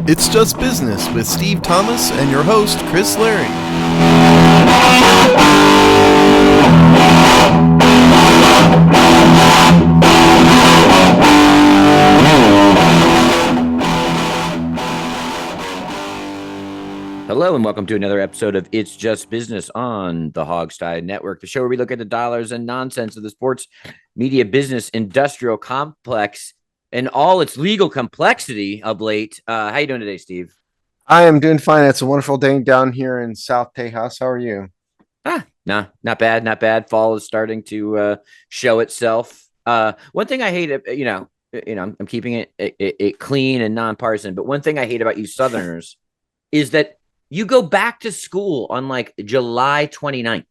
It's Just Business with Steve Thomas and your host, Chris Larry. Hello and welcome to another episode of It's Just Business on the Hogstye Network, the show where we look at the dollars and nonsense of the sports media business industrial complex and all its legal complexity of late. How you doing today, Steve? I am doing fine. It's a wonderful day down here in South Tejas. How are you? No, not bad, not bad. Fall is starting to show itself. One thing I hate, I'm keeping it clean and nonpartisan, but one thing I hate about you Southerners is that you go back to school on like July 29th.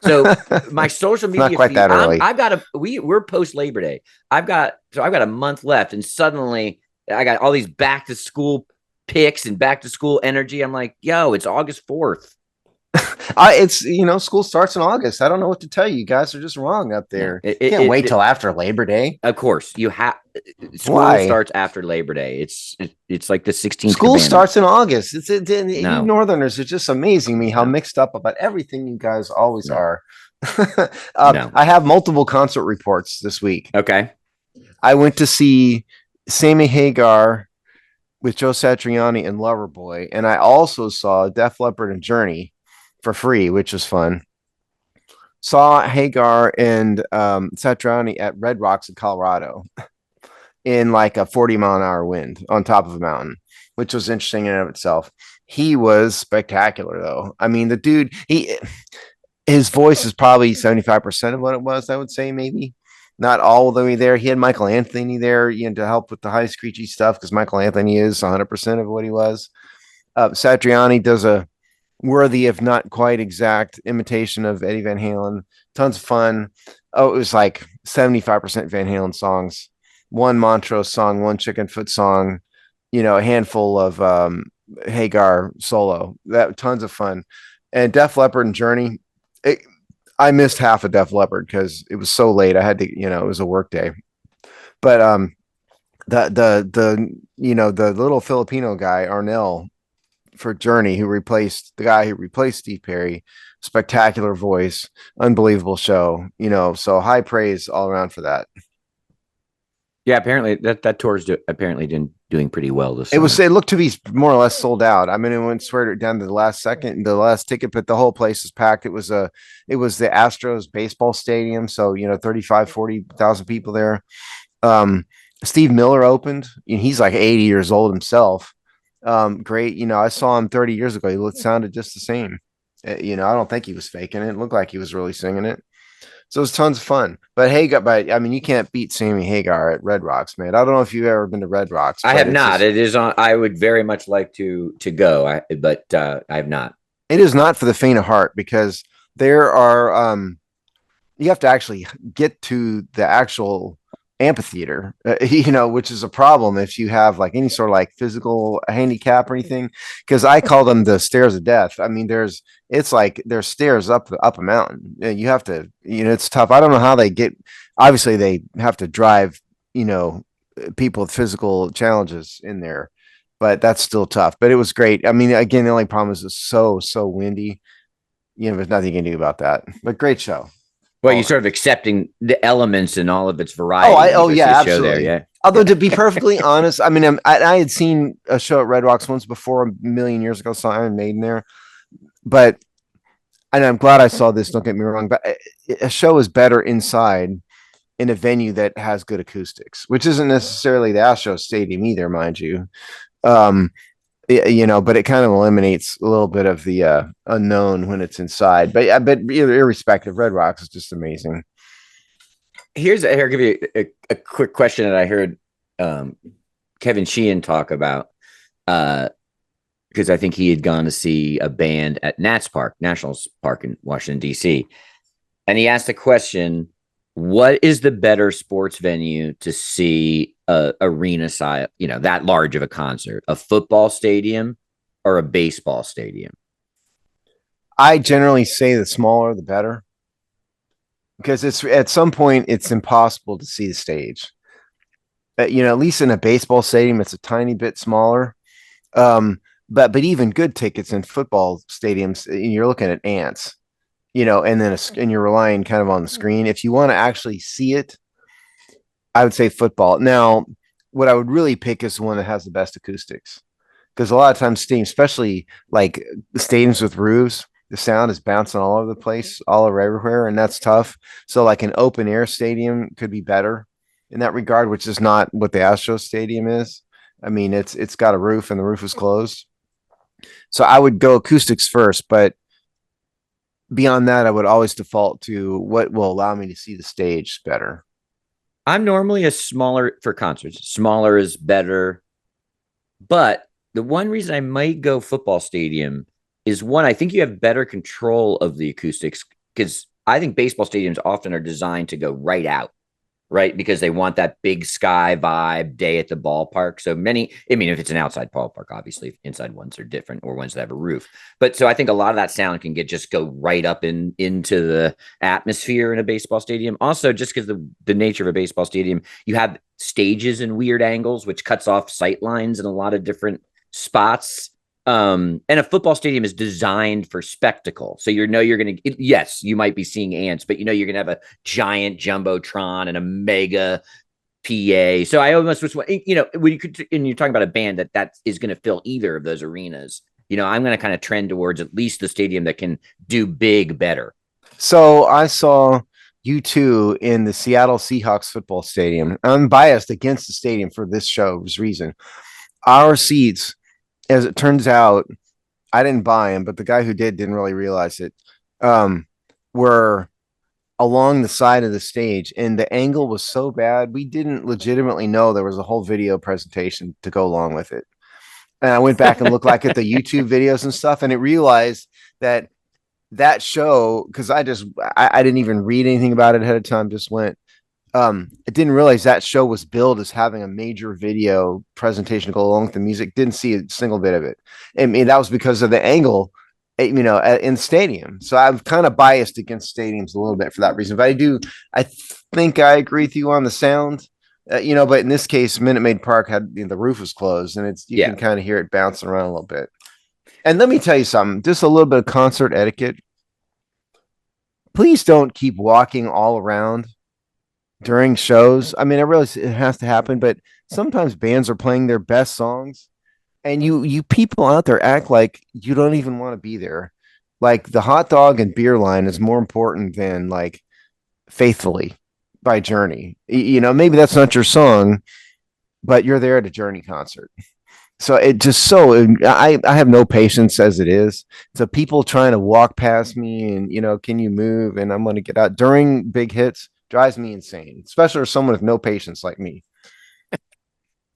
So my social media not quite feed, that early. We're post Labor Day. I've got a month left, and suddenly I got all these back to school pics and back to school energy. I'm like, yo, it's August 4th. School starts in August. I don't know what to tell you. You guys are just wrong up there. Can't wait till after Labor Day. Of course, you have. School starts after Labor Day. It's like the 16th. School starts in August. No. You Northerners are just amazing me how mixed up about everything you guys always are. I have multiple concert reports this week. Okay. I went to see Sammy Hagar with Joe Satriani and Loverboy, and I also saw Def Leppard and Journey for free, which was fun. Saw Hagar and Satriani at Red Rocks in Colorado in like a 40-mile-an-hour wind on top of a mountain, which was interesting in and of itself. He was spectacular, though. I mean, the dude, his voice is probably 75% of what it was, I would say, maybe. Not all the way there. He had Michael Anthony there, to help with the high screechy stuff, because Michael Anthony is 100% of what he was. Satriani does a worthy, if not quite exact, imitation of Eddie Van Halen. Tons of fun. Oh, it was like 75% Van Halen songs, one Montrose song, one Chicken Foot song, a handful of Hagar solo. That tons of fun. And Def Leppard and Journey. I missed half of Def Leppard because it was so late. I had to, it was a work day. But the little Filipino guy, Arnel, for Journey, who replaced the guy who replaced Steve Perry, spectacular voice, unbelievable show, so high praise all around for that. Yeah, apparently that tour's doing pretty well this summer. It looked to be more or less sold out. I mean, it went swear down to the last second, the last ticket, but the whole place is packed. It was the Astros baseball stadium, so 40,000 people there. Steve Miller opened. He's like 80 years old himself. Great. I saw him 30 years ago. He sounded just the same. I don't think he was faking it. It looked like he was really singing it. So it was tons of fun. But you can't beat Sammy Hagar at Red Rocks, man. I don't know if you've ever been to Red Rocks. I have not. It is on. I would very much like to go, but I have not. It is not for the faint of heart, because there are you have to actually get to the actual amphitheater, which is a problem if you have like any sort of like physical handicap or anything, because I call them the stairs of death. I mean, there's stairs up a mountain. You have to, it's tough. I don't know how they get. Obviously, they have to drive, people with physical challenges in there, but that's still tough. But it was great. I mean, again, the only problem is it's so windy. There's nothing you can do about that. But great show. Well, you're sort of accepting the elements and all of its variety. Yeah, absolutely. Yeah. Although, to be perfectly honest, I mean, I had seen a show at Red Rocks once before, a million years ago, saw Iron Maiden there. But, and I'm glad I saw this, don't get me wrong, but a show is better inside in a venue that has good acoustics, which isn't necessarily the Astros Stadium either, mind you. But it kind of eliminates a little bit of the unknown when it's inside. But irrespective, Red Rocks is just amazing. Here, I'll give you a quick question that I heard Kevin Sheehan talk about, because I think he had gone to see a band at National Park in Washington, D.C. And he asked the question, what is the better sports venue to see arena size, that large of a concert, a football stadium or a baseball stadium? I generally say the smaller, the better, because it's at some point it's impossible to see the stage. At least in a baseball stadium, it's a tiny bit smaller. But even good tickets in football stadiums, you're looking at ants, and then and you're relying kind of on the screen. If you want to actually see it, I would say football. Now, what I would really pick is the one that has the best acoustics, because a lot of times stadiums, especially like the stadiums with roofs, the sound is bouncing all over the place, all over everywhere, and that's tough. So like an open air stadium could be better in that regard, which is not what the Astros stadium is. I mean, it's got a roof and the roof is closed. So I would go acoustics first, but beyond that, I would always default to what will allow me to see the stage better. I'm normally a smaller for concerts. Smaller is better. But the one reason I might go football stadium is one, I think you have better control of the acoustics, because I think baseball stadiums often are designed to go right out, right? Because they want that big sky vibe day at the ballpark. So many, I mean, if it's an outside ballpark, obviously inside ones are different, or ones that have a roof. But so I think a lot of that sound can just go right up into the atmosphere in a baseball stadium. Also, just because the nature of a baseball stadium, you have stages and weird angles, which cuts off sight lines in a lot of different spots. And a football stadium is designed for spectacle. So you're going to, yes, you might be seeing ants, but you're going to have a giant jumbotron and a mega PA. So I almost was, when you could, and you're talking about a band that is going to fill either of those arenas, I'm going to kind of trend towards at least the stadium that can do big better. So I saw U2 in the Seattle Seahawks football stadium. I'm biased against the stadium for this show's reason. Our seats, as it turns out, I didn't buy them, but the guy who didn't really realize it, were along the side of the stage, and the angle was so bad, we didn't legitimately know there was a whole video presentation to go along with it. And I went back and looked like at the YouTube videos and stuff, and it realized that show, because I didn't even read anything about it ahead of time, just went. I didn't realize that show was billed as having a major video presentation to go along with the music. Didn't see a single bit of it. I mean, that was because of the angle, in the stadium. So I'm kind of biased against stadiums a little bit for that reason. But I think I agree with you on the sound, but in this case, Minute Maid Park had, the roof was closed, and you can kind of hear it bouncing around a little bit. And let me tell you something, just a little bit of concert etiquette. Please don't keep walking all around during shows. I mean, I realize it has to happen, but sometimes bands are playing their best songs, and you people out there act like you don't even want to be there. Like the hot dog and beer line is more important than like Faithfully by Journey. Maybe that's not your song, but you're there at a Journey concert. So I have no patience as it is. So people trying to walk past me and, can you move? And I'm going to get out during big hits. Drives me insane, especially for someone with no patience like me.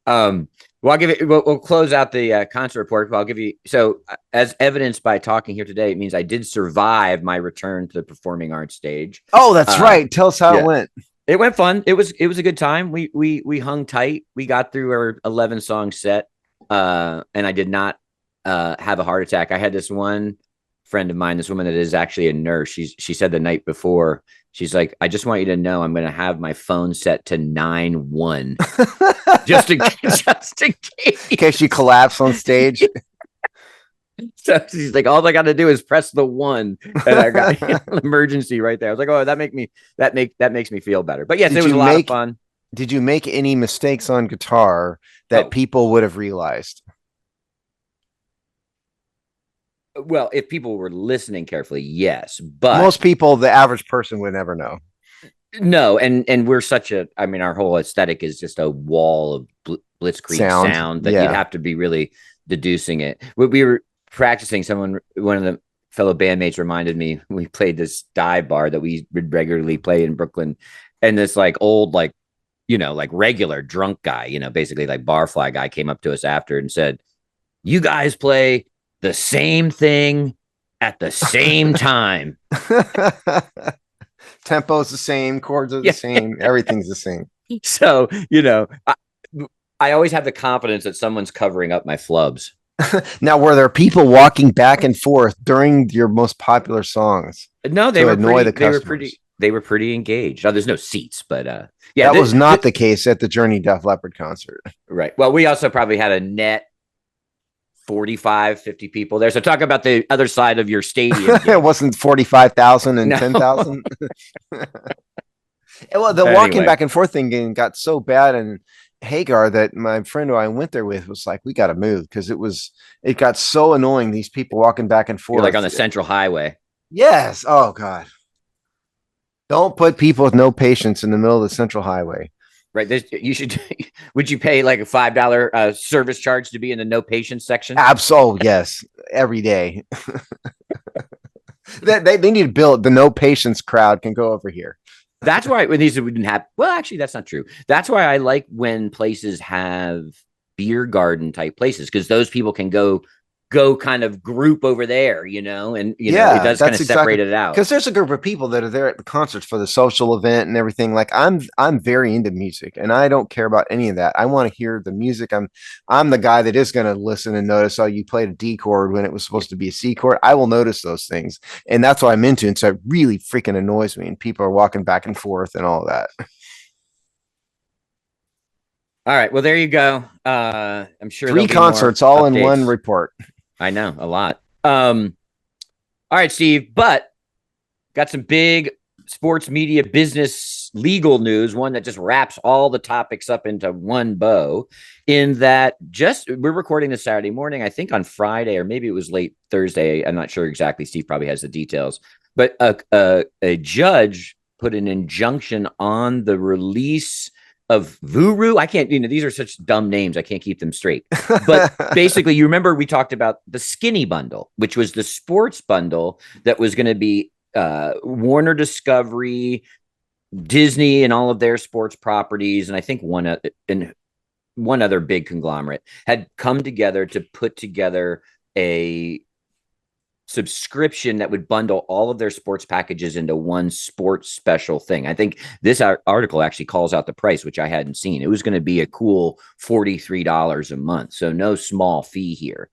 Well, I'll give it. We'll close out the concert report. I'll give you. So, as evidenced by talking here today, it means I did survive my return to the performing arts stage. Oh, that's right. Tell us how it went. It went fun. It was a good time. We hung tight. We got through our 11-song set, and I did not have a heart attack. I had this one friend of mine, this woman that is actually a nurse. She said the night before, she's like, I just want you to know I'm going to have my phone set to 9-1 just in case you collapse on stage. So she's like, all I got to do is press the 1, and I got an emergency right there. I was like, oh, that makes me feel better. But yes, it was a lot of fun. Did you make any mistakes on guitar that people would have realized? Well, if people were listening carefully, yes, but most people, the average person, would never know. No, and we're our whole aesthetic is just a wall of blitzkrieg sound that you'd have to be really deducing it. We were practicing. One of the fellow bandmates reminded me, we played this dive bar that we would regularly play in Brooklyn, and this old regular drunk guy, basically like barfly guy, came up to us after and said, "You guys play the same thing at the same time." Tempo's the same, chords are the same, everything's the same. So, I always have the confidence that someone's covering up my flubs. Now, were there people walking back and forth during your most popular songs? No, they were pretty engaged. Oh, there's no seats, but that was not the case at the Journey Def Leppard concert. Right. Well, we also probably had a net 45, 50 people there. So talk about the other side of your stadium. It wasn't 45,000 and No. 10,000. Well, the walking back and forth thing got so bad in Hagar that my friend who I went there with was like, we got to move because it got so annoying. These people walking back and forth. You're like on the Central Highway. Yes. Oh God. Don't put people with no patience in the middle of the Central Highway. Right. You should. Would you pay like a $5 service charge to be in the no patience section? Absolutely. Yes. Every day. They need to build the no patience crowd can go over here. That's why when these didn't have. Well, actually, that's not true. That's why I like when places have beer garden type places because those people can go kind of group over there, and it does kind of separate it out. Because there's a group of people that are there at the concerts for the social event and everything. Like I'm very into music and I don't care about any of that. I want to hear the music. I'm the guy that is going to listen and notice, oh, you played a D chord when it was supposed to be a C chord. I will notice those things. And that's what I'm into. And so it really freaking annoys me. And people are walking back and forth and all that. All right. Well, there you go. I'm sure 3 concerts all in one report. I know, a lot. All right, Steve, but got some big sports media business legal news, one that just wraps all the topics up into one bow in that we're recording this Saturday morning, I think on Friday, or maybe it was late Thursday. I'm not sure exactly. Steve probably has the details, but a judge put an injunction on the release of Vuru. I can't, these are such dumb names. I can't keep them straight. But basically, you remember we talked about the skinny bundle, which was the sports bundle that was going to be Warner Discovery, Disney, and all of their sports properties. And I think one other big conglomerate had come together to put together a subscription that would bundle all of their sports packages into one sports special thing. I think this article actually calls out the price, which I hadn't seen. It was going to be a cool $43 a month. So no small fee here.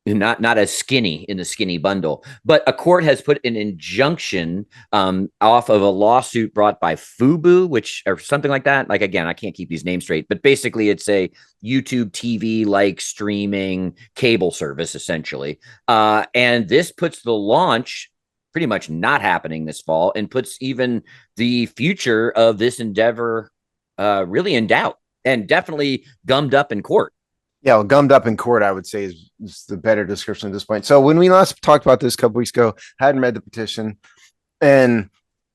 Not as skinny in the skinny bundle, but a court has put an injunction off of a lawsuit brought by Fubo, or something like that. Like, again, I can't keep these names straight, but basically it's a YouTube TV like streaming cable service, essentially. And this puts the launch pretty much not happening this fall and puts even the future of this endeavor really in doubt and definitely gummed up in court. Yeah, well, gummed up in court, I would say is the better description at this point. So when we last talked about this a couple weeks ago, I hadn't read the petition, and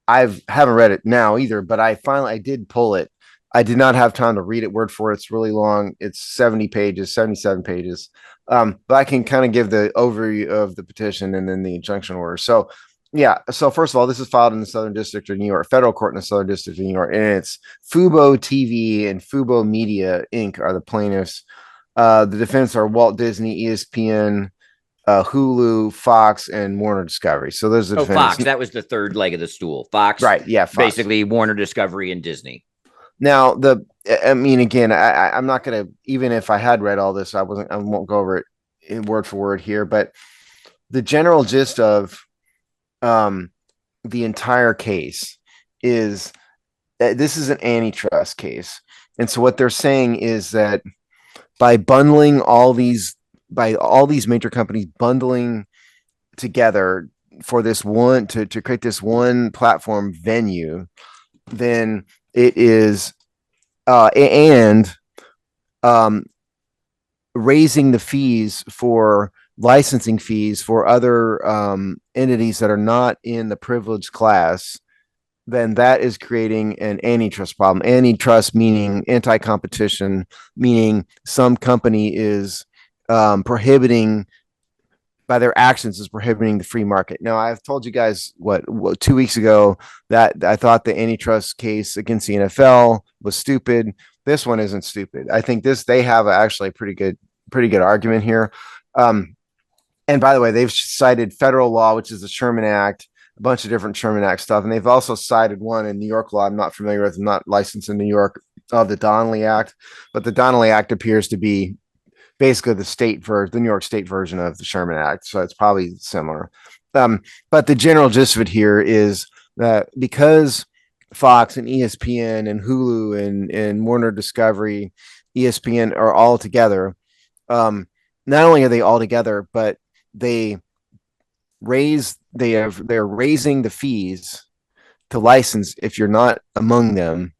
haven't read it now either. But I did pull it. I did not have time to read it word for it. It's really long. It's 70 pages, 77 pages. But I can kind of give the overview of the petition and then the injunction order. So yeah. So first of all, this is filed in the Southern District of New York, federal court in the Southern District of New York, and it's Fubo TV and Fubo Media Inc. are the plaintiffs. The defendants are Walt Disney, ESPN, Hulu, Fox, and Warner Discovery. So those are the defendants. Fox. That was the third leg of the stool. Fox. Right. Yeah. Fox. Basically Warner Discovery and Disney. Now, again, I'm not going to, even if I had read all this, I won't go over it word for word here, but the general gist of the entire case is that this is an antitrust case. And so what they're saying is that by bundling all these major companies bundling together for this one to create this one platform Venu, then it is raising the fees for licensing fees for other entities that are not in the privileged class, then that is creating an antitrust problem. Antitrust meaning anti-competition, meaning some company is prohibiting, by their actions, is prohibiting the free market. Now, I've told you guys 2 weeks ago that I thought the antitrust case against the NFL was stupid. This one isn't stupid. I think they have actually a pretty good argument here. And by the way, they've cited federal law, which is the Sherman Act, a bunch of different Sherman Act stuff. And they've also cited one in New York law I'm not familiar with. I'm not licensed in New York, of the Donnelly Act. But the Donnelly Act appears to be basically the New York state version of the Sherman Act. So it's probably similar. But the general gist of it here is that because Fox and ESPN and Hulu and Warner Discovery, ESPN are all together, not only are they all together, but they're raising the fees to license if you're not among them.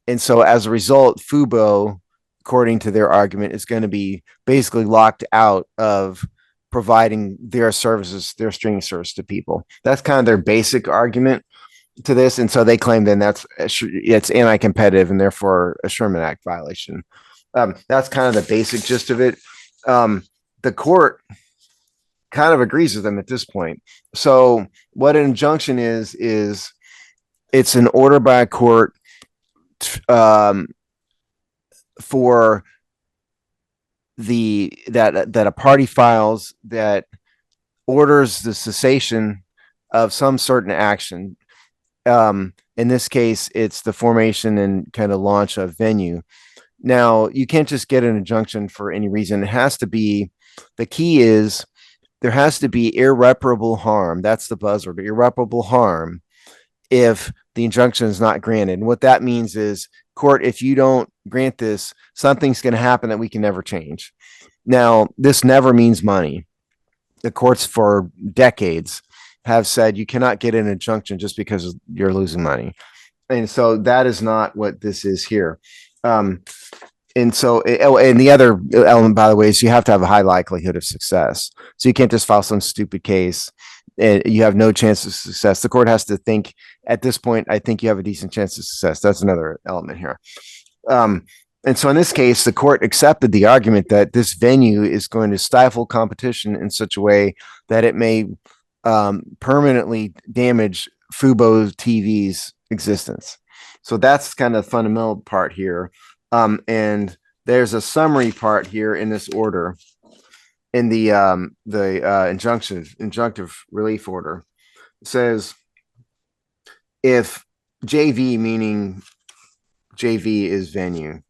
And so as a result, Fubo, according to their argument, is going to be basically locked out of providing their services, their streaming service to people. That's kind of their basic argument to this. And so they claim then it's anti-competitive and therefore a Sherman Act violation. That's kind of the basic gist of it. The court kind of agrees with them at this point. So what an injunction is it's an order by a court for that a party files that orders the cessation of some certain action. In this case, it's the formation and kind of launch of Venu. Now, you can't just get an injunction for any reason. It has to be, the key is there has to be irreparable harm. That's the buzzword, irreparable harm, if the injunction is not granted. And what that means is, court, if you don't grant this, something's going to happen that we can never change. Now, this never means money. The courts for decades have said you cannot get an injunction just because you're losing money. And so that is not what this is here. And so, and the other element, by the way, is you have to have a high likelihood of success. So you can't just file some stupid case and you have no chance of success. The court has to think at this point, I think you have a decent chance of success. That's another element here. And so in this case, the court accepted the argument that this venue is going to stifle competition in such a way that it may permanently damage Fubo TV's existence. So that's kind of the fundamental part here. And there's a summary part here in this order, in the injunctive relief order. It says, if JV, meaning JV is Venu,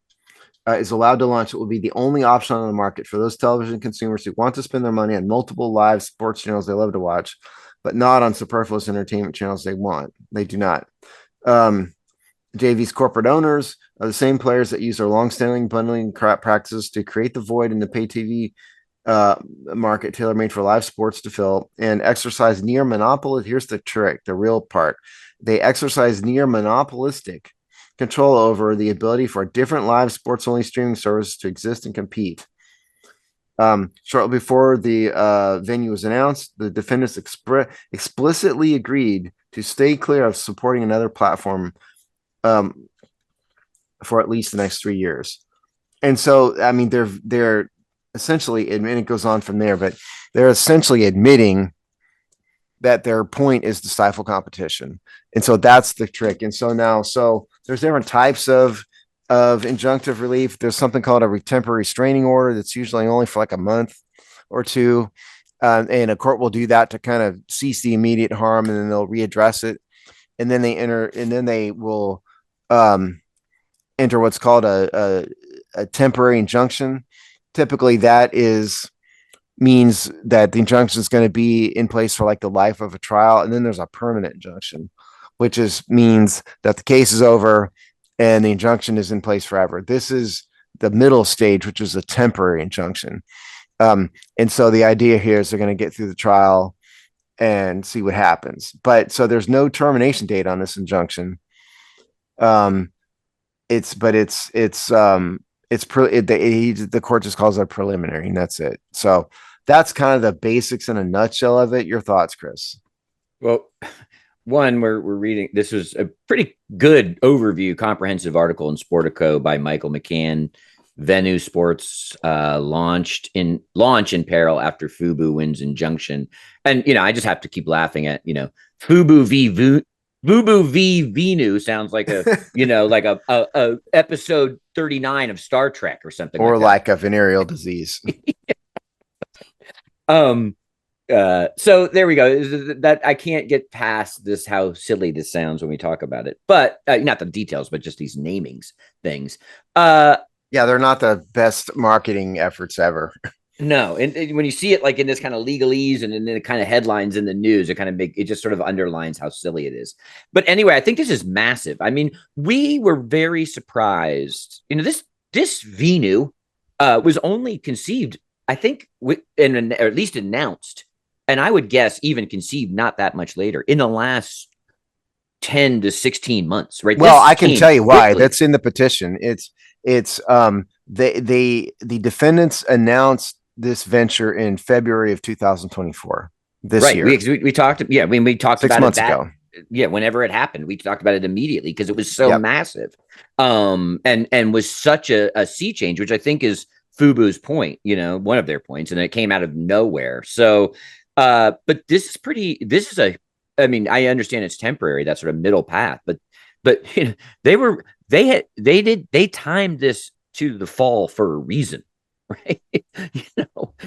is allowed to launch, it will be the only option on the market for those television consumers who want to spend their money on multiple live sports channels they love to watch, but not on superfluous entertainment channels they do not. JV's corporate owners are the same players that use their long-standing bundling practices to create the void in the pay TV market tailor-made for live sports to fill, and exercise near monopoly. Here's the trick, the real part. They exercise near monopolistic control over the ability for different live sports-only streaming services to exist and compete. Shortly before the venue was announced, the defendants explicitly agreed to stay clear of supporting another platform for at least the next 3 years. And so, I mean, they're essentially, and it goes on from there, but they're essentially admitting that their point is to stifle competition. And so that's the trick. And so now, there's different types of injunctive relief. There's something called a temporary restraining order that's usually only for like a month or two. And a court will do that to kind of cease the immediate harm, and then they'll readdress it. And then they will enter what's called a temporary injunction. Typically that means that the injunction is going to be in place for like the life of a trial. And then there's a permanent injunction, which means that the case is over and the injunction is in place forever. This is the middle stage, which is a temporary injunction. And so the idea here is they're going to get through the trial and see what happens. But so there's no termination date on this injunction. The court just calls it preliminary, and that's it. So that's kind of the basics in a nutshell of it. Your thoughts, Chris? Well, one, we're reading, this was a pretty good overview, comprehensive article in Sportico by Michael McCann. Venu Sports launch in Peril after Fubo wins Injunction. And, I just have to keep laughing at, Fubo v Venu sounds like like a episode 39 of Star Trek or something. Or like a venereal disease. So there we go. That I can't get past this, how silly this sounds when we talk about it, but not the details, but just these namings things. Yeah, they're not the best marketing efforts ever. No, and when you see it like in this kind of legalese and in the kind of headlines in the news, it just sort of underlines how silly it is. But anyway, I think this is massive. I mean, we were very surprised. This Venu was only conceived I think, or at least announced, and I would guess even conceived not that much later, in the last 10 to 16 months, right? Well, This I can came tell you why. quickly. That's in the petition. The defendants announced this venture in February of 2024, this year. We talked. Yeah, we talked 6 about months it ago. Yeah, whenever it happened, we talked about it immediately because it was so Yep. massive, and was such a sea change, which I think is Fubo's point. One of their points, and it came out of nowhere. So, but this is pretty. This is I mean, I understand it's temporary, that sort of middle path, but they timed this to the fall for a reason, right?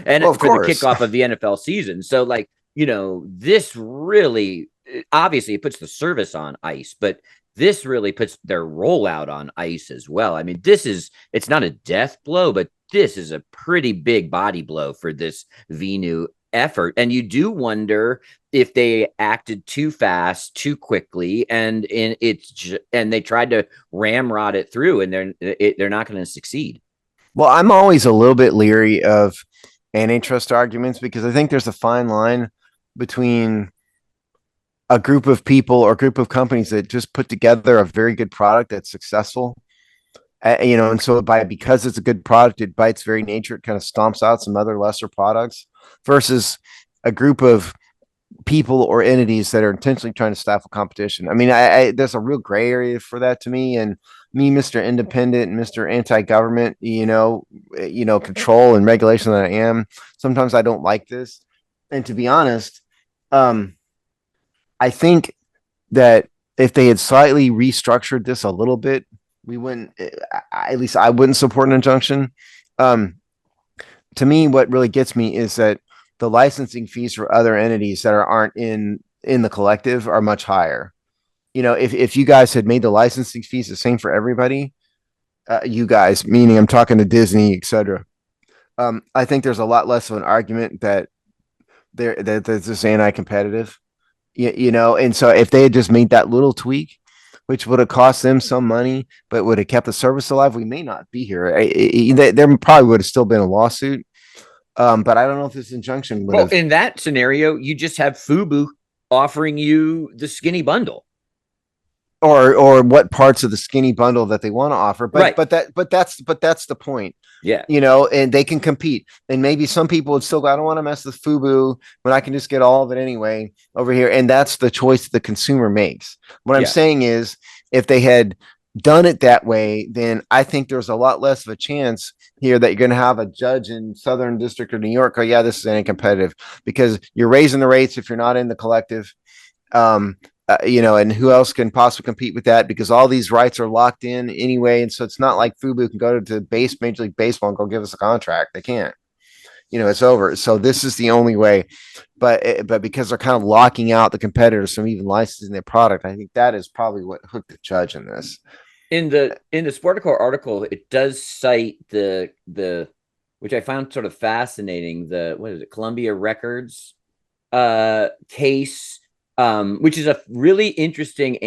And Well, of for the course. kickoff of the NFL season. So, like, this really, obviously, it puts the service on ice, but this really puts their rollout on ice as well. I mean, it's not a death blow, but this is a pretty big body blow for this Venu effort. And you do wonder if they acted too fast, too quickly, and they tried to ramrod it through, and they're not going to succeed. Well, I'm always a little bit leery of antitrust arguments because I think there's a fine line between a group of people or group of companies that just put together a very good product that's successful. And so because it's a good product, it by its very nature, it kind of stomps out some other lesser products versus a group of people or entities that are intentionally trying to stifle competition. I mean, there's a real gray area for that to me. And me, Mr. Independent and Mr. Anti-government, control and regulation that I am, sometimes I don't like this. And to be honest, I think that if they had slightly restructured this a little bit, we wouldn't, at least I wouldn't support an injunction. To me, what really gets me is that the licensing fees for other entities that aren't in the collective are much higher. If you guys had made the licensing fees the same for everybody, you guys, meaning I'm talking to Disney, etc. I think there's a lot less of an argument that that's just anti-competitive. And so if they had just made that little tweak, which would have cost them some money, but would have kept the service alive, we may not be here. There probably would have still been a lawsuit. But I don't know if this injunction would have. In that scenario, you just have Fubo offering you the skinny bundle, or what parts of the skinny bundle that they want to offer. But right. that's the point. Yeah. And they can compete. And maybe some people would still go, I don't want to mess with Fubo when I can just get all of it anyway over here. And that's the choice the consumer makes. What I'm saying is, if they had done it that way, then I think there's a lot less of a chance here that you're going to have a judge in Southern District of New York. Oh, yeah, this is anti-competitive because you're raising the rates if you're not in the collective. And who else can possibly compete with that? Because all these rights are locked in anyway. And so it's not like Fubo can go to Major League Baseball and go give us a contract. They can't. It's over. So this is the only way. But because they're kind of locking out the competitors from even licensing their product, I think that is probably what hooked the judge in this. In the Sportico article, it does cite the which I found sort of fascinating, the Columbia Records case, which is a really interesting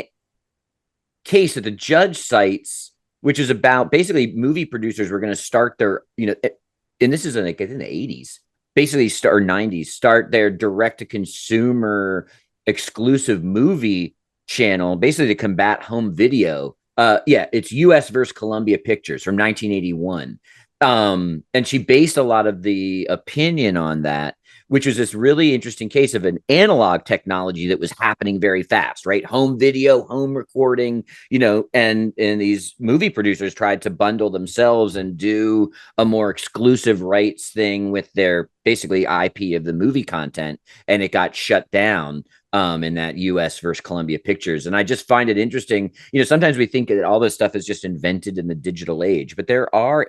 case that the judge cites, which is about basically movie producers were going to start their, and this is in the 80s, basically or 90s, start their direct to consumer exclusive movie channel, basically to combat home video. It's US versus Columbia Pictures from 1981. And she based a lot of the opinion on that, which was this really interesting case of an analog technology that was happening very fast, right? Home video, home recording, and these movie producers tried to bundle themselves and do a more exclusive rights thing with their basically IP of the movie content. And it got shut down in that US versus Columbia Pictures. And I just find it interesting. Sometimes we think that all this stuff is just invented in the digital age, but there are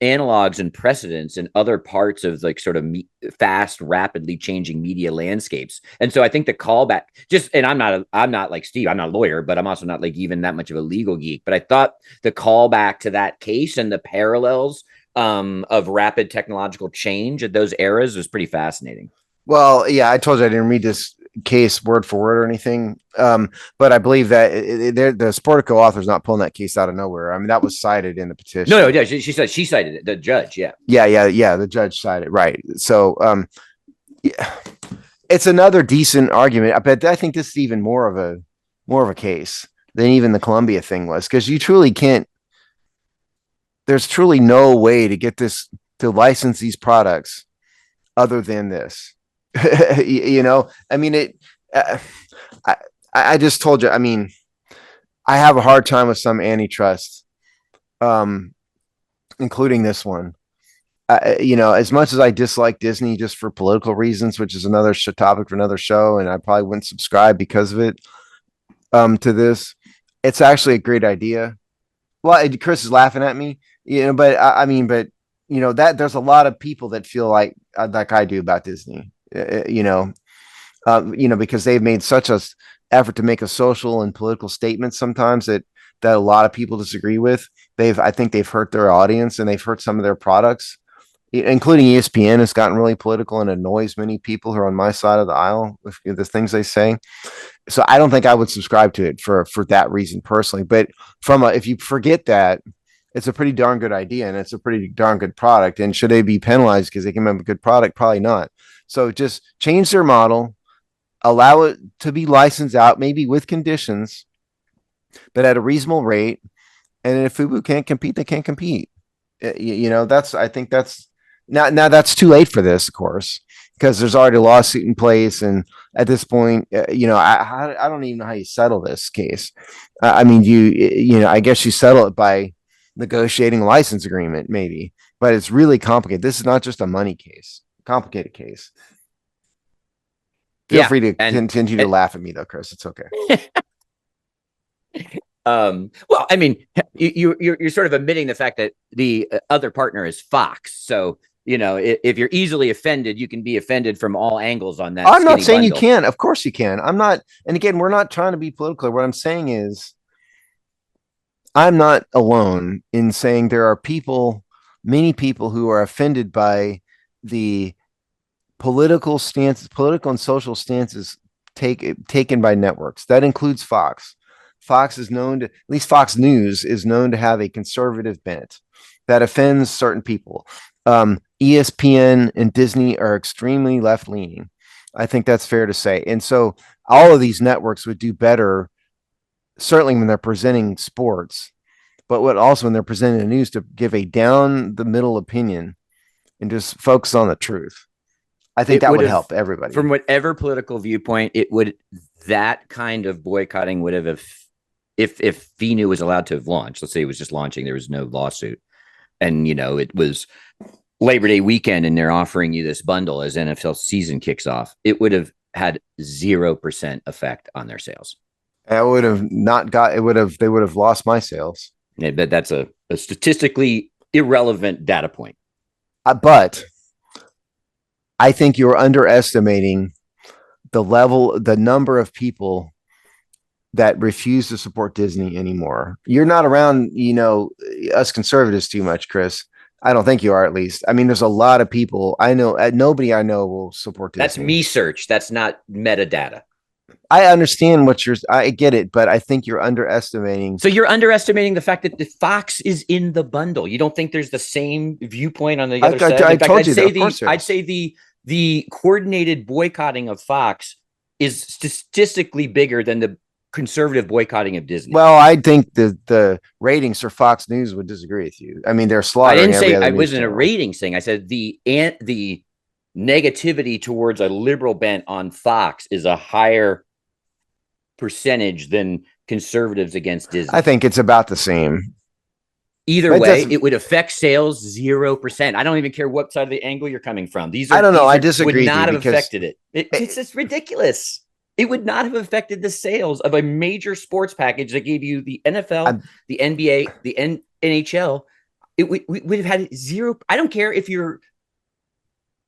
analogs and precedents in other parts of like sort of fast, rapidly changing media landscapes. And so I think the callback and I'm not like Steve, I'm not a lawyer, but I'm also not like even that much of a legal geek, but I thought the callback to that case and the parallels of rapid technological change at those eras was pretty fascinating. Well, yeah, I told you I didn't read this case word for word or anything. But I believe that the Sportico author's not pulling that case out of nowhere. I mean, that was cited in the petition. No, yeah, she said she cited it. The judge, yeah. The judge cited, right. So, yeah, it's another decent argument. But I think this is even more of a case than even the Columbia thing was, because you truly can't. There's truly no way to get this to license these products other than this. I mean, I just told you, I mean, I have a hard time with some antitrust, including this one. As much as I dislike Disney just for political reasons, which is another topic for another show, and I probably wouldn't subscribe because of it, to this, it's actually a great idea. Well, Chris is laughing at me, but that there's a lot of people that feel like I do about Disney, because they've made such a effort to make a social and political statement sometimes that a lot of people disagree with. I think they've hurt their audience, and they've hurt some of their products, including ESPN has gotten really political and annoys many people who are on my side of the aisle with the things they say. So I don't think I would subscribe to it for that reason personally. But if you forget that, it's a pretty darn good idea, and it's a pretty darn good product. And should they be penalized because they can have a good product? Probably not. So just change their model, allow it to be licensed out, maybe with conditions, but at a reasonable rate. And if Fubo can't compete, they can't compete. I think that's now that's too late for this, of course, because there's already a lawsuit in place. And at this point, I don't even know how you settle this case. I guess you settle it by negotiating a license agreement, maybe, but it's really complicated. This is not just a money case, complicated case. Feel free to continue to laugh at me though, Chris. It's okay. Well, I mean, you're sort of admitting the fact that the other partner is Fox. So, if you're easily offended, you can be offended from all angles on that. I'm not saying bundle. You can. Of course you can. I'm not. And again, we're not trying to be political. What I'm saying is I'm not alone in saying there are many people who are offended by the political and social stances taken by networks. That includes Fox. Fox is known to, at least Fox News is known to have a conservative bent that offends certain people. ESPN and Disney are extremely left-leaning. I think that's fair to say. And so all of these networks would do better, certainly when they're presenting sports, but when they're presenting the news, to give a down the middle opinion and just focus on the truth. I think that would help everybody. From whatever political viewpoint, that kind of boycotting would have, if Venu was allowed to have launched, let's say it was just launching, there was no lawsuit, and it was Labor Day weekend and they're offering you this bundle as NFL season kicks off, it would have had 0% effect on their sales. They would have lost my sales. Yeah, but that's a statistically irrelevant data point. But I think you're underestimating the number of people that refuse to support Disney anymore. You're not around, us conservatives too much, Chris. I don't think you are, at least. I mean, there's a lot of people I know. Nobody I know will support Disney. That's me search. That's not metadata. I understand I get it, but I think you're underestimating. So you're underestimating the fact that the Fox is in the bundle. You don't think there's the same viewpoint on the other side? I'd say the coordinated boycotting of Fox is statistically bigger than the conservative boycotting of Disney. Well, I think the ratings for Fox News would disagree with you. I mean, they're slaughtering. I didn't say I wasn't a ratings thing. I said the negativity towards a liberal bent on Fox is a higher percentage than conservatives against Disney. I think it's about the same. Either way, it would affect sales 0%. I don't even care what side of the angle you're coming from. I don't know. I disagree. Would not have affected it. It's just ridiculous. It would not have affected the sales of a major sports package that gave you the NFL, the NBA, the NHL. We would have had zero. I don't care if you're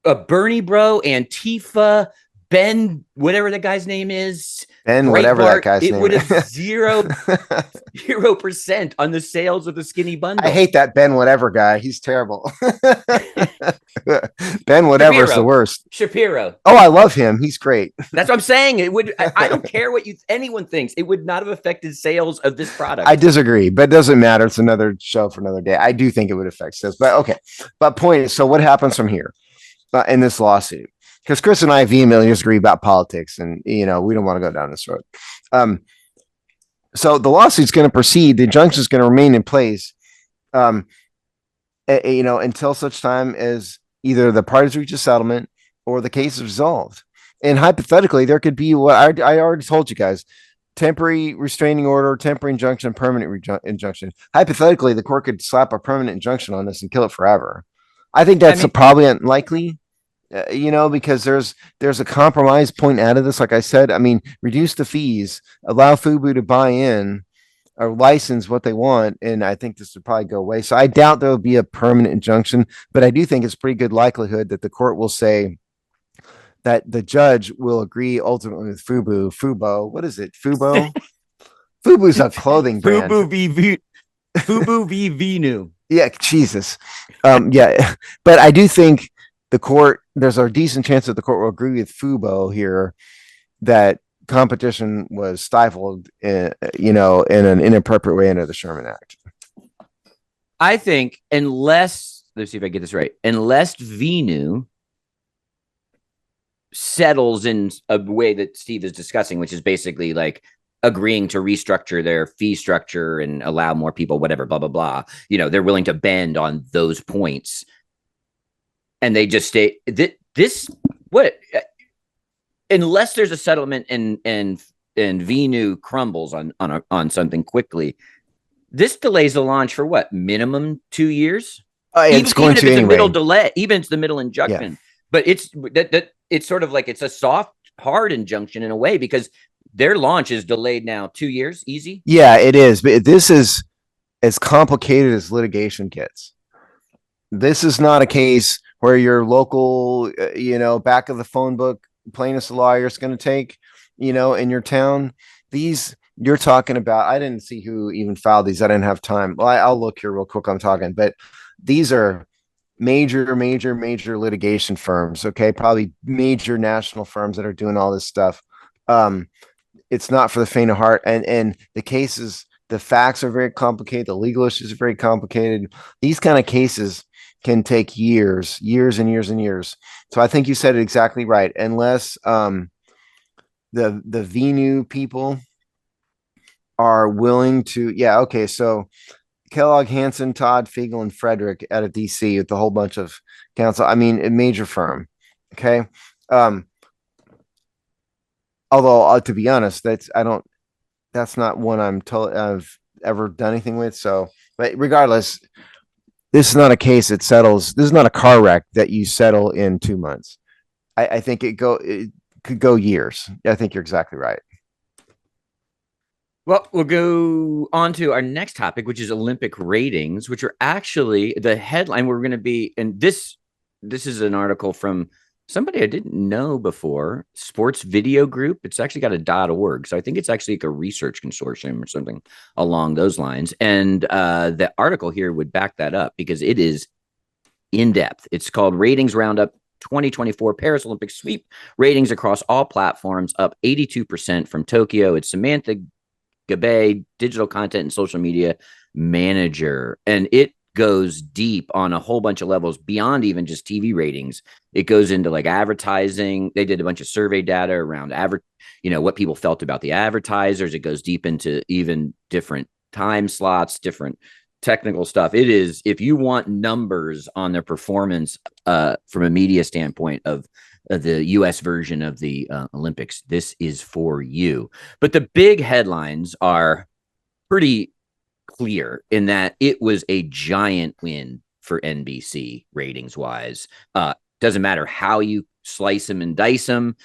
a Bernie bro, Antifa, Ben, whatever the guy's name is, Ben, whatever that guy's it name would is. have 0% on the sales of the skinny bundle. I hate that Ben whatever guy. He's terrible. Ben whatever's the worst. Shapiro. Oh, I love him. He's great. That's what I'm saying. It would. I don't care what anyone thinks. It would not have affected sales of this product. I disagree, but it doesn't matter. It's another show for another day. I do think it would affect sales, but okay. But point is, so what happens from here in this lawsuit? Because Chris and I vehemently disagree about politics, and we don't want to go down this road. So the lawsuit's going to proceed. The injunction is going to remain in place, until such time as either the parties reach a settlement or the case is resolved. And hypothetically, there could be what I already told you guys: temporary restraining order, temporary injunction, permanent injunction. Hypothetically, the court could slap a permanent injunction on this and kill it forever. I think that's probably unlikely. Because there's a compromise point out of this. Like I said, reduce the fees, allow Fubo to buy in or license what they want, and I think this would probably go away. So I doubt there will be a permanent injunction, but I do think it's pretty good likelihood that the court will say that the judge will agree ultimately with Fubo. What is it? Fubo? Fubo's a clothing brand. Fubo v Venu. Yeah, Jesus. Yeah, but I do think the court, there's a decent chance that the court will agree with Fubo here that competition was stifled, in an inappropriate way under the Sherman Act. I think let's see if I get this right. Unless Venu settles in a way that Steve is discussing, which is basically like agreeing to restructure their fee structure and allow more people, whatever, blah, blah, blah. They're willing to bend on those points. And they just stay unless there's a settlement and Venu crumbles on something quickly, this delays the launch for what, minimum 2 years? It's going to anyway. Middle delay, even it's the middle injunction. Yeah. But it's sort of like it's a soft, hard injunction in a way because their launch is delayed now 2 years, easy. Yeah, it is. But this is as complicated as litigation gets. This is not a case where your local, back of the phone book plaintiff's lawyer is going to take, in your town. These you're talking about, I didn't see who even filed these. I didn't have time. Well, I'll look here real quick. I'm talking, but these are major litigation firms. Okay. Probably major national firms that are doing all this stuff. It's not for the faint of heart. And the cases, the facts are very complicated. The legal issues are very complicated. These kind of cases can take years and years. So I think you said it exactly right. Unless the Venu people are willing to, okay. So Kellogg, Hansen, Todd, Fiegel, and Frederick out of DC with a whole bunch of counsel. A major firm. Okay. Although to be honest, that's not one I've ever done anything with. So, but regardless, this is not a case that settles. This is not a car wreck that you settle in 2 months. I think it could go years. I think you're exactly right. Well, we'll go on to our next topic, which is Olympic ratings, which are actually the headline we're going to be. And this is an article from somebody I didn't know before, Sports Video Group. It's actually got a .org. So I think it's actually like a research consortium or something along those lines. And the article here would back that up because it is in depth. It's called Ratings Roundup 2024 Paris Olympic Sweep. Ratings across all platforms up 82% from Tokyo. It's Samantha Gabe, digital content and social media manager. And it goes deep on a whole bunch of levels beyond even just TV ratings. It goes into like advertising. They did a bunch of survey data around what people felt about the advertisers. It goes deep into even different time slots, different technical stuff. It is, if you want numbers on their performance from a media standpoint of the US version of the Olympics, this is for you. But the big headlines are pretty clear in that it was a giant win for NBC ratings wise. Doesn't matter how you slice them and dice them.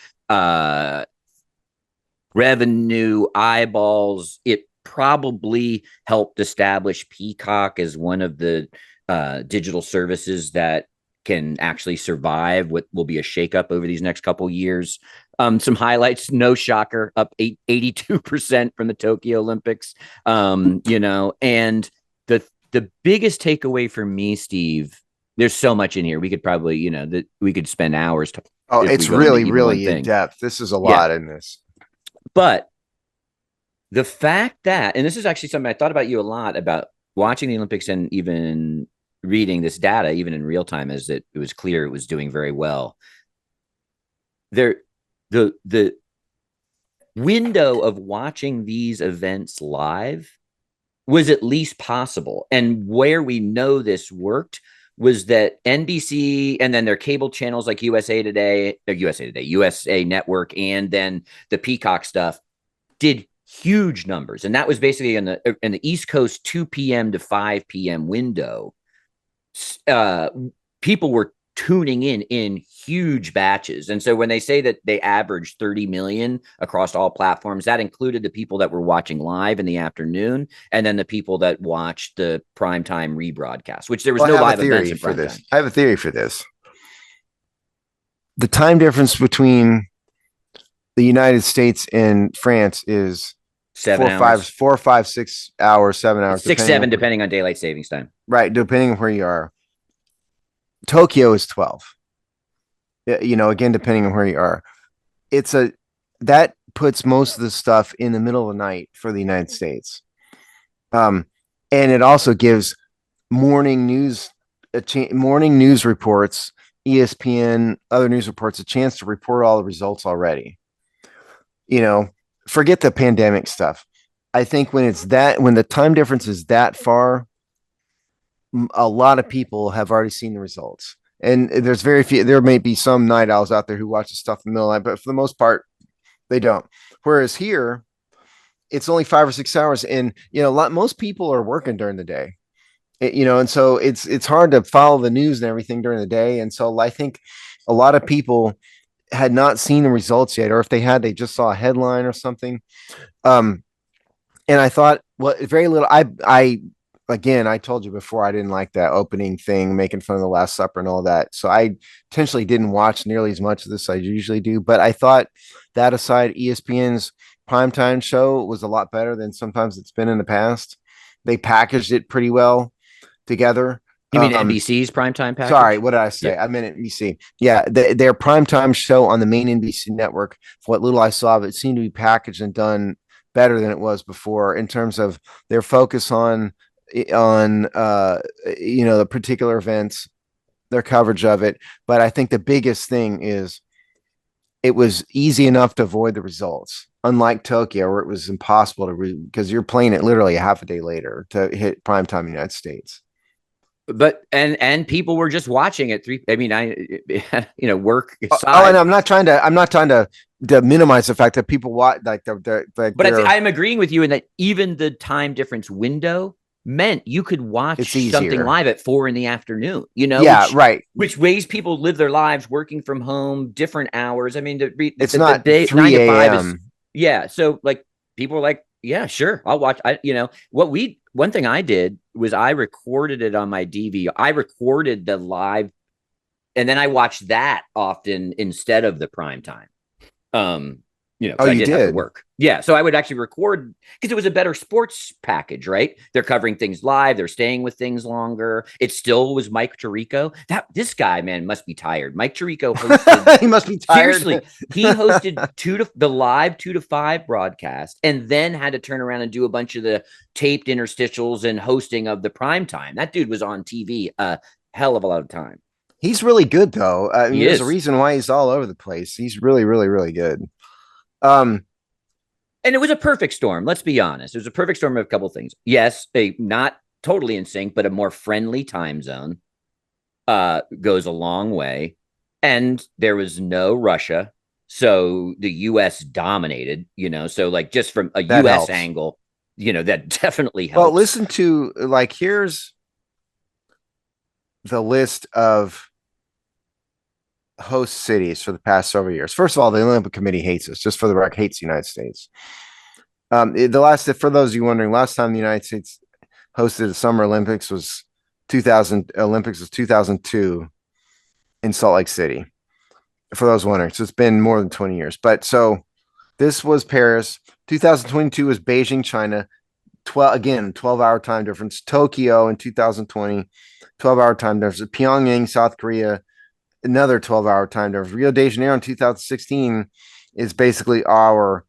Revenue, eyeballs, it probably helped establish Peacock as one of the digital services that can actually survive what will be a shakeup over these next couple years. Some highlights, no shocker, up 82% from the Tokyo Olympics. And the biggest takeaway for me, Steve, there's so much in here. We could probably, that we could spend hours. It's really, really in depth. This is a lot in this. But the fact that, and this is actually something I thought about you a lot about watching the Olympics and even reading this data, even in real time, as it was clear it was doing very well. The window of watching these events live was at least possible. And where we know this worked was that NBC and then their cable channels like USA Network, and then the Peacock stuff did huge numbers. And that was basically in the East Coast 2 p.m. to 5 p.m. window. People were tuning in huge batches. And so when they say that they averaged 30 million across all platforms, that included the people that were watching live in the afternoon and then the people that watched the primetime rebroadcast, which there was no live events in primetime. I have a theory for this. The time difference between the United States and France is 7 hours. 4, 5, 6 hours, 7 hours. 6, 7, depending on daylight savings time. Right, depending on where you are. Tokyo is 12. Again, depending on where you are. That puts most of the stuff in the middle of the night for the United States. And it also gives morning news reports, ESPN, other news reports, a chance to report all the results already. Forget the pandemic stuff. I think when the time difference is that far, a lot of people have already seen the results. And there's very few, there may be some night owls out there who watch the stuff in the middle of the night, but for the most part, they don't. Whereas here, it's only 5 or 6 hours. And, most people are working during the day, and so it's hard to follow the news and everything during the day. And so I think a lot of people had not seen the results yet, or if they had, they just saw a headline or something. And I thought, well, very little, Again, I told you before, I didn't like that opening thing, making fun of the Last Supper and all that. So I intentionally didn't watch nearly as much of this as I usually do. But I thought that aside, ESPN's primetime show was a lot better than sometimes it's been in the past. They packaged it pretty well together. You mean NBC's primetime package? Sorry, what did I say? Yeah. I meant NBC. Yeah, their primetime show on the main NBC network, what little I saw of it, seemed to be packaged and done better than it was before in terms of their focus on the particular events, their coverage of it. But I think the biggest thing is it was easy enough to avoid the results, unlike Tokyo, where it was impossible to because you're playing it literally a half a day later to hit primetime in the United States. But and people were just watching it work aside. Oh, and I'm not trying to minimize the fact that people watch I'm agreeing with you in that even the time difference window meant you could watch something live at 4 p.m, right. Which ways people live their lives, working from home, different hours. I mean, it's not the 3 a.m. So like people were like, yeah, sure, I'll watch. One thing I did was I recorded it on my DV. I recorded the live, and then I watched that often instead of the prime time. I did have to work. Yeah. So I would actually record because it was a better sports package, right? They're covering things live. They're staying with things longer. It still was Mike Tirico. This guy, man, must be tired. Mike Tirico hosted. He must be tired. Seriously. He hosted the live 2 to 5 broadcast and then had to turn around and do a bunch of the taped interstitials and hosting of the prime time. That dude was on TV a hell of a lot of time. He's really good, though. There's a reason why he's all over the place. He's really, really, really good. And it was a perfect storm. Let's be honest. It was a perfect storm of a couple of things. Yes, a not totally in sync, but a more friendly time zone goes a long way. And there was no Russia. So the U.S. dominated, so like just from a U.S. helps. Angle, that definitely helps. Well, listen to here's the list of host cities for the past several years. First of all, the Olympic Committee hates us. Just for the record, hates the United States. For those of you wondering, last time the United States hosted the Summer Olympics was 2002. in Salt Lake City. For those wondering, so it's been more than 20 years. But so this was Paris. 2022 was Beijing, China. 12-hour time difference. Tokyo in 2020, 12-hour time difference. Pyongyang, South Korea, another 12-hour time difference. Rio de Janeiro in 2016 is basically our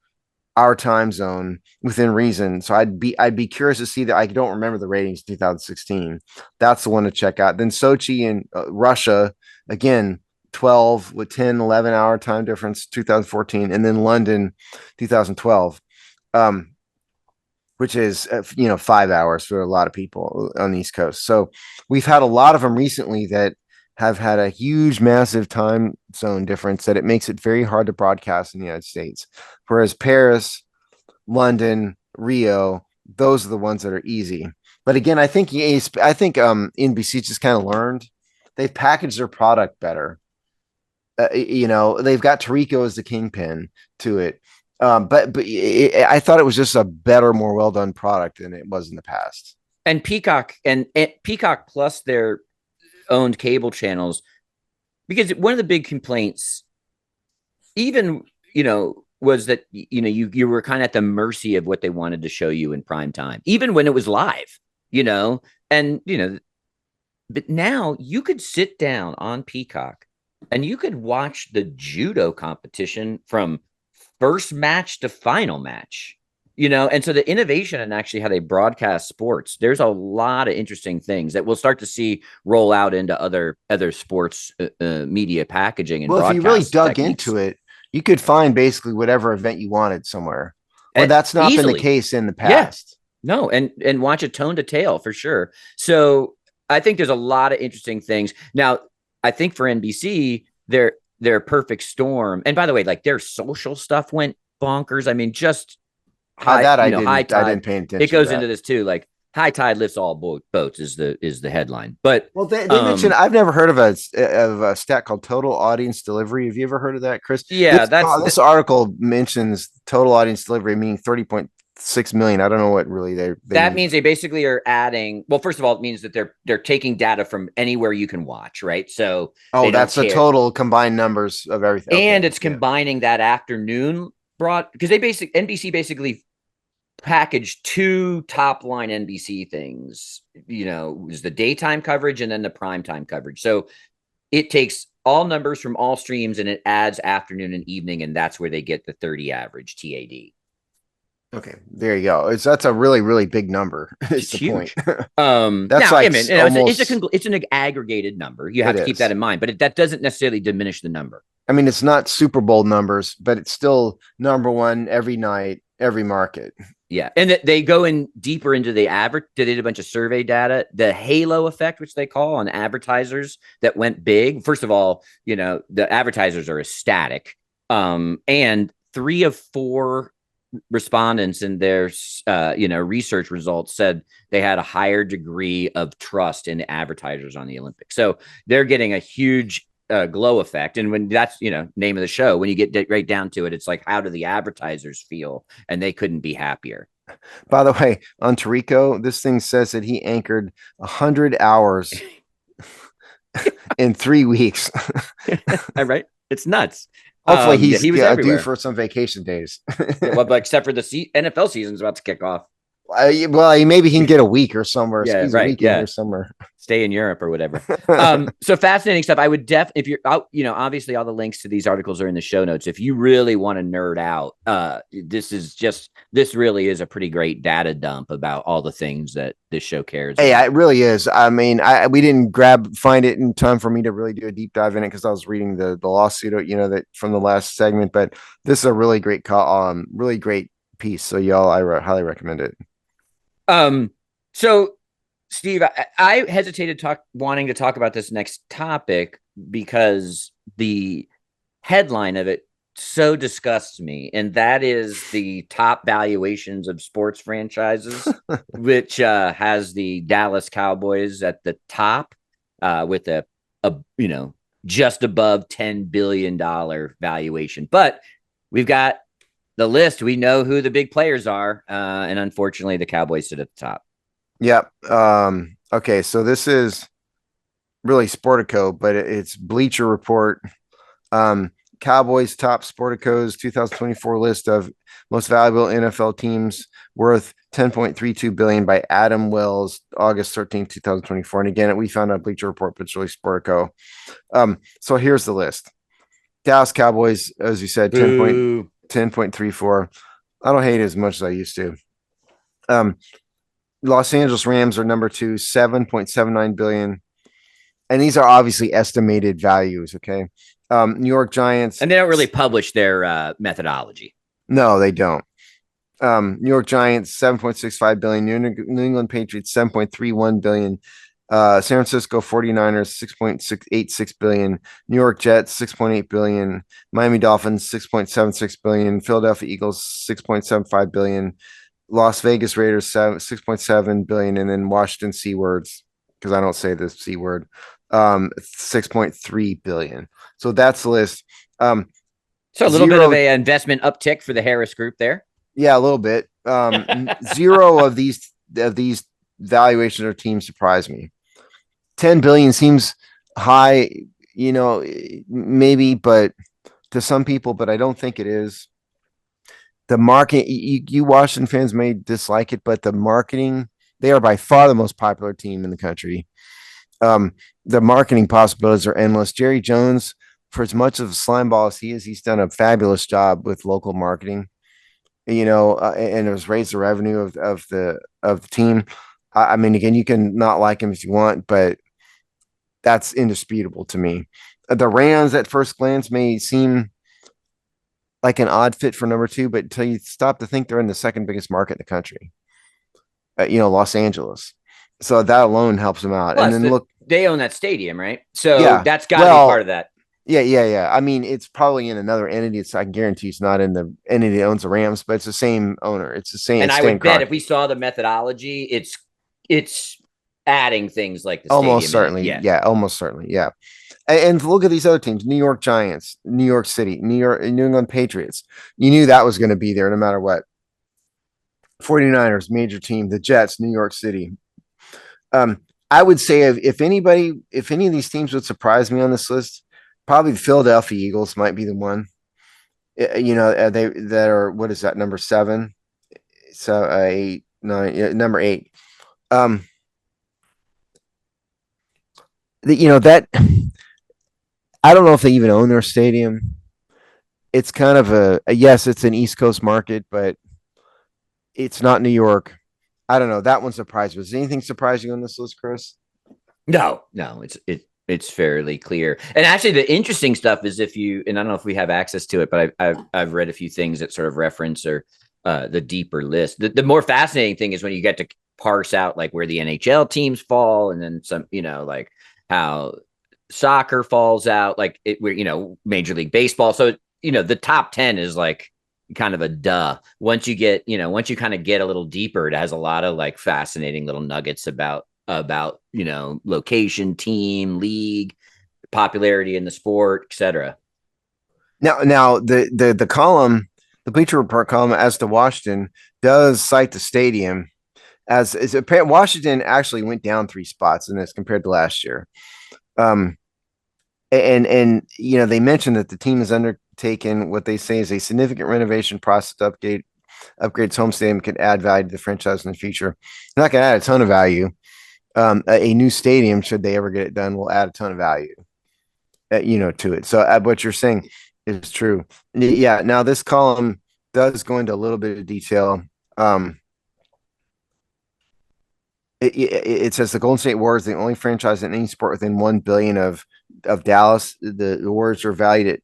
time zone within reason. So I'd be curious to see that. I don't remember the ratings 2016. That's the one to check out. Then Sochi in Russia, again, 12 with 10, 11-hour time difference, 2014, and then London, 2012. Which is 5 hours for a lot of people on the East Coast. So we've had a lot of them recently that have had a huge, massive time zone difference that it makes it very hard to broadcast in the United States. Whereas Paris, London, Rio, those are the ones that are easy. But again, I think NBC just kind of learned they've packaged their product better. They've got Tarico as the kingpin to it. But I thought it was just a better, more well done product than it was in the past. And Peacock and Peacock plus their owned cable channels, because one of the big complaints, even was that you were kind of at the mercy of what they wanted to show you in prime time, even when it was live. But now you could sit down on Peacock and you could watch the judo competition from first match to final match, and so the innovation and actually how they broadcast sports, there's a lot of interesting things that we'll start to see roll out into other sports media packaging. And if you really dug techniques into it, you could find basically whatever event you wanted somewhere. But that's not been the case in the past. Yeah. No, and watch it tone to tail for sure. So I think there's a lot of interesting things. Now, I think for NBC, their perfect storm. And by the way, like their social stuff went bonkers. I mean, just high tide. I didn't pay attention. It goes into this too. Like high tide lifts all boats is the headline. But they mentioned, I've never heard of a stat called total audience delivery. Have you ever heard of that, Chris? Yeah, this article mentions total audience delivery meaning 30.6 million. I don't know what really that means. They basically are adding. Well, first of all, it means that they're taking data from anywhere you can watch, right? So that's the total combined numbers of everything, and it's combining that afternoon because NBC basically packaged two top line NBC things. Was the daytime coverage and then the primetime coverage. So it takes all numbers from all streams and it adds afternoon and evening, and that's where they get the 30 average TAD. Okay, there you go. That's a really, really big number. It's the huge point. That's it's an aggregated number. You have to keep that in mind, but that doesn't necessarily diminish the number. I mean, it's not Super Bowl numbers, but it's still number one every night, every market. Yeah, and they go in deeper into the average. They did a bunch of survey data, the halo effect, which they call on advertisers that went big. First of all, the advertisers are ecstatic, and 3 of 4 respondents in their research results said they had a higher degree of trust in the advertisers on the Olympics. So they're getting a huge glow effect. And when that's name of the show, when you get right down to it, it's like, how do the advertisers feel? And they couldn't be happier. By the way, on Tarico, this thing says that he anchored 100 hours in 3 weeks. Right? It's nuts. Hopefully he was due for some vacation days. Well, but except for the NFL season's about to kick off. Maybe he can get a week or somewhere. Yeah, right. Or somewhere. Stay in Europe or whatever. So fascinating stuff. I would if you're out, obviously all the links to these articles are in the show notes. If you really want to nerd out, this really is a pretty great data dump about all the things that this show cares about. It really is. I mean, we didn't find it in time for me to really do a deep dive in it because I was reading the lawsuit, that from the last segment. But this is a really great really great piece. So y'all, I highly recommend it. So Steve, I hesitated wanting to talk about this next topic because the headline of it so disgusts me, and that is the top valuations of sports franchises, which has the Dallas Cowboys at the top with a just above $10 billion valuation. But we've got the list. We know who the big players are, and unfortunately, the Cowboys sit at the top. Yep. Okay, so this is really Sportico, but it's Bleacher Report. Cowboys top Sportico's 2024 list of most valuable NFL teams worth 10.32 billion by Adam Wells, August 13th, 2024. And again, we found out Bleacher Report, but it's really Sportico. So here's the list. Dallas Cowboys, as you said, 10.34. I don't hate it as much as I used to. Los Angeles Rams are number 2, 7.79 billion. And these are obviously estimated values, okay? New York Giants. And they don't really publish their methodology. No, they don't. New York Giants, 7.65 billion. New England Patriots, 7.31 billion. San Francisco 49ers, 6.86 billion. New York Jets, 6.8 billion. Miami Dolphins, 6.76 billion. Philadelphia Eagles, 6.75 billion. Las Vegas Raiders, 6.7 billion. And then Washington C words, because I don't say the C word, 6.3 billion. So that's the list. So a little bit of a investment uptick for the Harris Group there. Yeah, a little bit. Zero of these valuations or teams surprise me. 10 billion seems high, maybe, but to some people, but I don't think it is. The market, you Washington fans may dislike it, but the marketing, they are by far the most popular team in the country. The marketing possibilities are endless. Jerry Jones, for as much of a slime ball as he is, he's done a fabulous job with local marketing, and it has raised the revenue of the team. I mean, again, you can not like him if you want, but that's indisputable to me. The Rams at first glance may seem like an odd fit for number 2, but until you stop to think, they're in the second biggest market in the country, Los Angeles. So that alone helps them out. Plus, and then look, they own that stadium, right? So that's got to be part of that. Yeah. I mean, it's probably in another entity. I can guarantee it's not in the entity that owns the Rams, but it's the same owner. It's the same. And I would bet if we saw the methodology, it's adding things like the almost stadium. Certainly. Yeah, almost certainly. Yeah. And look at these other teams: New York Giants, New York City, New England Patriots. You knew that was going to be there no matter what. 49ers, major team. The Jets, New York City. I would say if any of these teams would surprise me on this list, probably the Philadelphia Eagles might be the one. That are, what is that, number 7? So 8, 9, number 8. That I don't know if they even own their stadium. It's kind of yes, it's an East Coast market, but it's not New York. I don't know. That one surprised me. Does anything surprise you on this list, Chris? No, it's fairly clear. And actually, the interesting stuff is and I don't know if we have access to it, but I've read a few things that sort of reference the deeper list. The more fascinating thing is when you get to parse out like where the NHL teams fall, and then some, like how soccer falls out, like Major League Baseball. So the top 10 is like kind of a duh. Once you kind of get a little deeper, it has a lot of like fascinating little nuggets about location, team, league, popularity in the sport, etc. Now the column, the Bleacher Report column as to Washington does cite the stadium as apparent. Washington actually went down 3 spots in this compared to last year. And they mentioned that the team has undertaken what they say is a significant renovation process to upgrade home stadium could add value to the franchise in the future. They're not going to add a ton of value. A new stadium, should they ever get it done, will add a ton of value, to it. So what you're saying is true. Yeah. Now this column does go into a little bit of detail. It says the Golden State Warriors, the only franchise in any sport within 1 billion of Dallas. The Warriors are valued at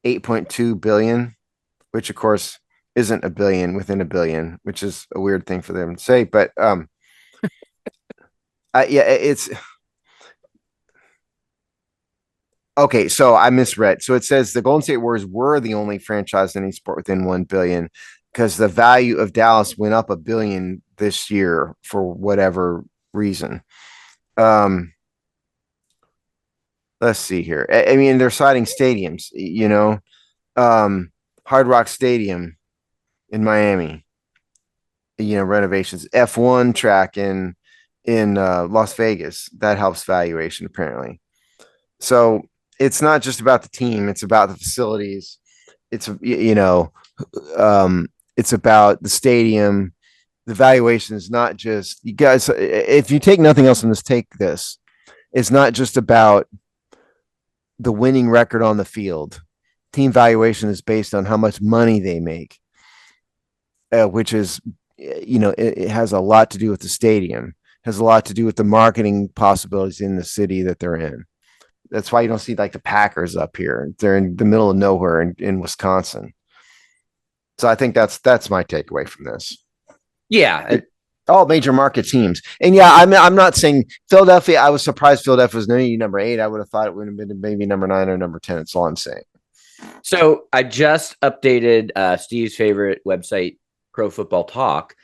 8.2 billion, which of course isn't a billion within a billion, which is a weird thing for them to say. But it's okay. So I misread. So it says the Golden State Warriors were the only franchise in any sport within 1 billion because the value of Dallas went up $1 billion this year for whatever reason. Let's see here. I mean, they're citing stadiums, Hard Rock Stadium in Miami, renovations, F1 track in in Las Vegas. That helps valuation apparently. So it's not just about the team; it's about the facilities. It's it's about the stadium. The valuation is not just you guys. If you take nothing else from this, take this. It's not just about the winning record on the field. Team valuation is based on how much money they make, which is, it has a lot to do with the stadium, has a lot to do with the marketing possibilities in the city that they're in. That's why you don't see like the Packers up here. They're in the middle of nowhere in Wisconsin. So I think that's my takeaway from this. Yeah. All major market teams. And yeah, I'm not saying Philadelphia. I was surprised Philadelphia was maybe number 8. I would have thought it would have been maybe number 9 or number 10. It's all I'm saying. So I just updated Steve's favorite website, Pro Football Talk,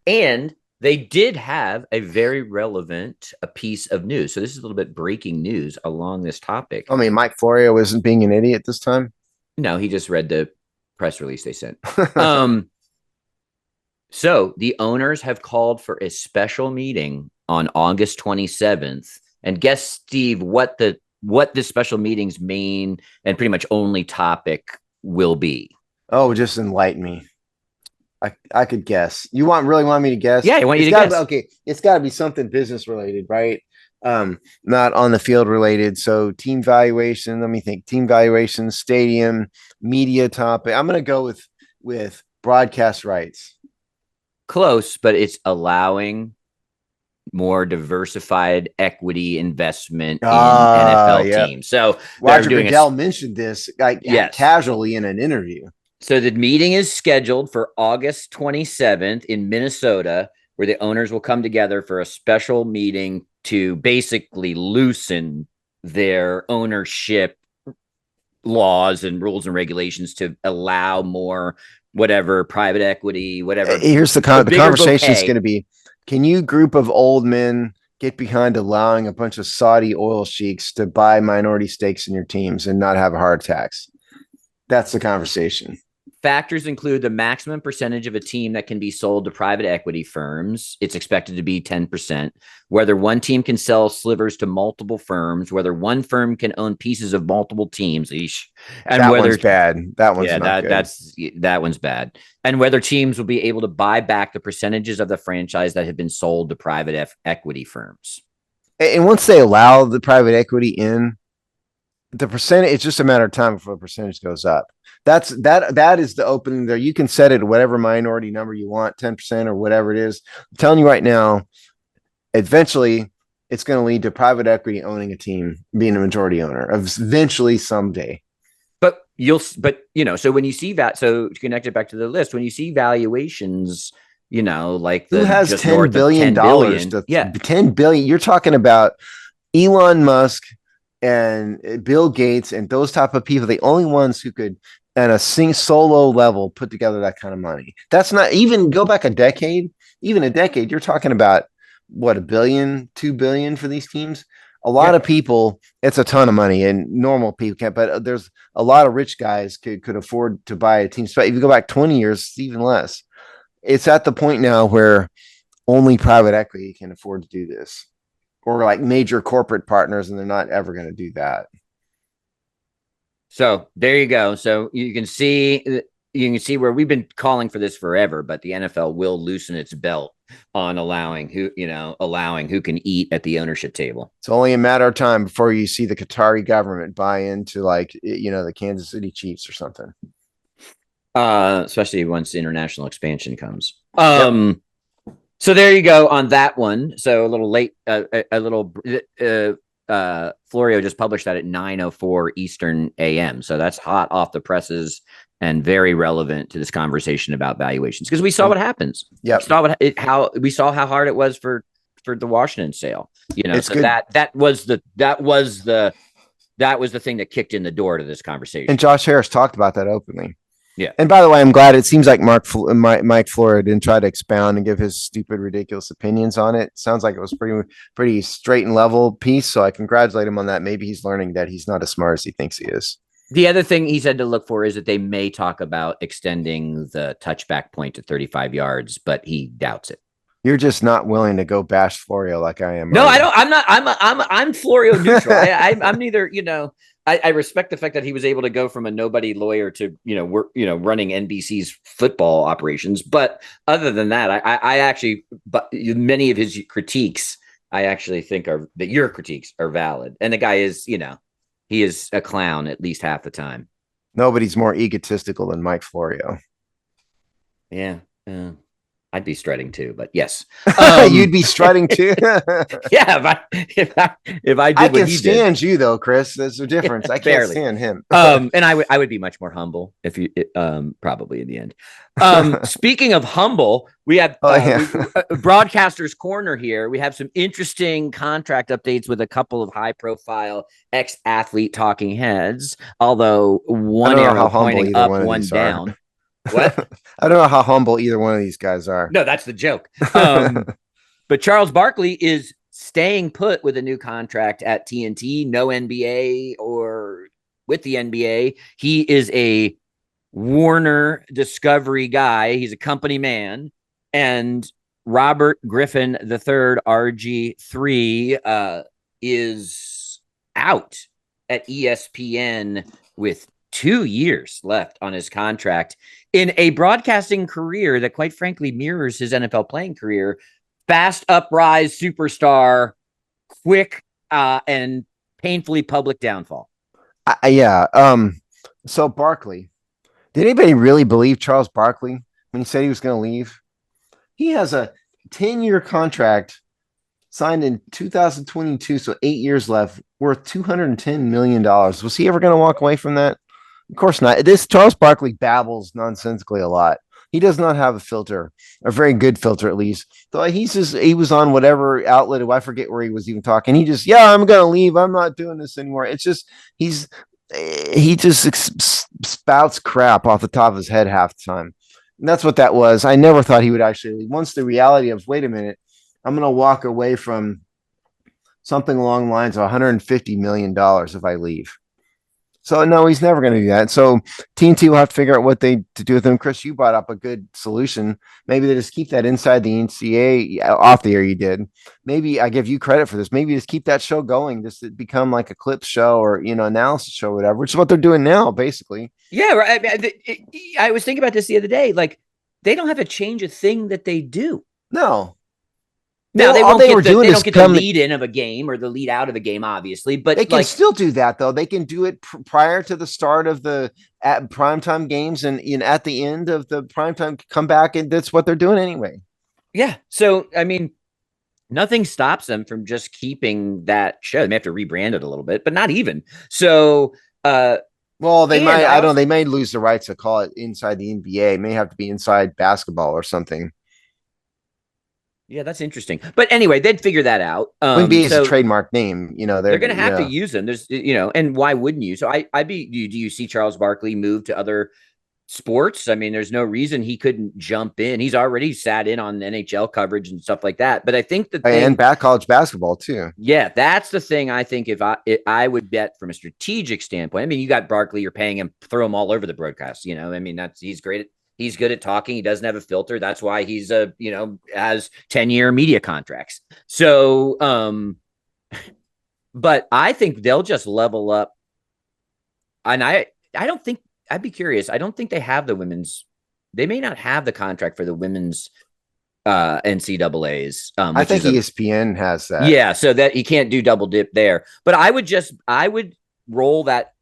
and they did have a very relevant piece of news. So this is a little bit breaking news along this topic. I mean, Mike Florio isn't being an idiot this time. No, he just read the press release they sent. So the owners have called for a special meeting on August 27th. And guess, Steve, what this special meeting's main and pretty much only topic will be. Oh, just enlighten me. I could guess. You really want me to guess? Yeah, I want you to guess. Okay, it's got to be something business related, right? Not on the field related. So team valuation. Let me think. Team valuation, stadium, media topic. I'm going to go with broadcast rights. Close, but it's allowing more diversified equity investment in NFL teams. So Roger Goodell mentioned this casually in an interview. So the meeting is scheduled for August 27th in Minnesota, where the owners will come together for a special meeting to basically loosen their ownership laws and rules and regulations to allow more whatever private equity, whatever. Here's the conversation is going to be, can you group of old men get behind allowing a bunch of Saudi oil sheiks to buy minority stakes in your teams and not have a hard tax? That's the conversation. Factors include the maximum percentage of a team that can be sold to private equity firms. It's expected to be 10%. Whether one team can sell slivers to multiple firms, whether one firm can own pieces of multiple teams. And that one's bad. That one's not good. That one's bad. And whether teams will be able to buy back the percentages of the franchise that have been sold to private equity firms. And once they allow the private equity in, the percentage, it's just a matter of time before the percentage goes up. That is the opening there. You can set it at whatever minority number you want, 10% or whatever it is. I'm telling you right now, eventually it's going to lead to private equity owning a team, being a majority owner eventually someday. But so when you see that, so to connect it back to the list, when you see valuations, like who has $10 billion? $10 billion. You're talking about Elon Musk and Bill Gates and those type of people, the only ones who could at a solo level put together that kind of money. That's not even go back a decade, you're talking about what, $1 billion, $2 billion for these teams. A lot of people, it's a ton of money, and normal people can't, but there's a lot of rich guys could afford to buy a team. So if you go back 20 years, it's even less. It's at the point now where only private equity can afford to do this, or like major corporate partners, and they're not ever going to do that. So there you go. So you can see where we've been calling for this forever, but the NFL will loosen its belt on allowing who can eat at the ownership table. It's only a matter of time before you see the Qatari government buy into the Kansas City Chiefs or something. Especially once international expansion comes. So there you go on that one. So a little late, Florio just published that at 9:04 Eastern AM. So that's hot off the presses and very relevant to this conversation about valuations, because we saw what happens. Yeah, we saw how hard it was for the Washington sale. It's so good. that was the thing that kicked in the door to this conversation. And Josh Harris talked about that openly. Yeah. And by the way, I'm glad it seems like Mike Florio didn't try to expound and give his stupid, ridiculous opinions on it. Sounds like it was pretty straight and level piece. So I congratulate him on that. Maybe he's learning that he's not as smart as he thinks he is. The other thing he said to look for is that they may talk about extending the touchback point to 35 yards, but he doubts it. You're just not willing to go bash Florio like I am. No, are I you? don't. I'm not. I'm Florio neutral. I'm neither. I respect the fact that he was able to go from a nobody lawyer to running NBC's football operations. But other than that, I actually, but many of his critiques, I actually think that your critiques are valid. And the guy is, he is a clown at least half the time. Nobody's more egotistical than Mike Florio. Yeah. I'd be strutting too, but yes, you'd be strutting too. Yeah, if I did, I can stand you though, Chris. There's a difference. I can't barely stand him. And I would be much more humble if you, probably in the end. Speaking of humble, we have Broadcaster's Corner here. We have some interesting contract updates with a couple of high-profile ex-athlete talking heads. Although one arrow pointing up, one down. What? I don't know how humble either one of these guys are. No, that's the joke. But Charles Barkley is staying put with a new contract at TNT. No NBA or with the NBA. He is a Warner Discovery guy. He's a company man. And Robert Griffin III, RG3, is out at ESPN with 2 years left on his contract in a broadcasting career that, quite frankly, mirrors his NFL playing career. Fast uprise superstar, quick and painfully public downfall. Yeah. So Barkley, did anybody really believe Charles Barkley when he said he was going to leave? He has a 10-year contract signed in 2022, so 8 years left, worth $210 million. Was he ever going to walk away from that? Of course not. This Charles Barkley babbles nonsensically a lot. He does not have a filter, a very good filter at least. So he was on whatever outlet. I forget where he was even talking. I'm going to leave. I'm not doing this anymore. It's just he just spouts crap off the top of his head half the time. And that's what that was. I never thought he would actually leave. Once the reality of, wait a minute, I'm going to walk away from something along the lines of $150 million if I leave. So no, he's never going to do that. So TNT will have to figure out what to do with him. Chris, you brought up a good solution. Maybe they just keep that inside the NCAA off the air. You did. Maybe I give you credit for this. Maybe just keep that show going, just to become like a clip show or analysis show, or whatever. Which is what they're doing now, basically. Yeah, right. I was thinking about this the other day. Like, they don't have to change a thing that they do. No. Now they don't get the lead in of a game or the lead out of a game, obviously, but they can still do that though. They can do it prior to the start of the primetime games and at the end of the primetime come back, and that's what they're doing anyway. Yeah. So I mean, nothing stops them from just keeping that show. They may have to rebrand it a little bit, but not even. So well, they might. I don't know. They may lose the rights to call it Inside the NBA. It may have to be Inside Basketball or something. Yeah, that's interesting. But anyway, they'd figure that out. NBA is a trademark name. They're going to have to use them. There's, and why wouldn't you? So do you see Charles Barkley move to other sports? I mean, there's no reason he couldn't jump in. He's already sat in on NHL coverage and stuff like that. But I think and college basketball too. Yeah, that's the thing. I think if I would bet from a strategic standpoint. I mean, you got Barkley, you're paying him, throw him all over the broadcast. I mean, he's great. He's good at talking. He doesn't have a filter. That's why he's has 10-year media contracts. So, but I think they'll just level up. And I don't think, I'd be curious. I don't think they have they may not have the contract for the women's NCAAs. I think ESPN has that. Yeah. So that you can't do double dip there, but I would roll that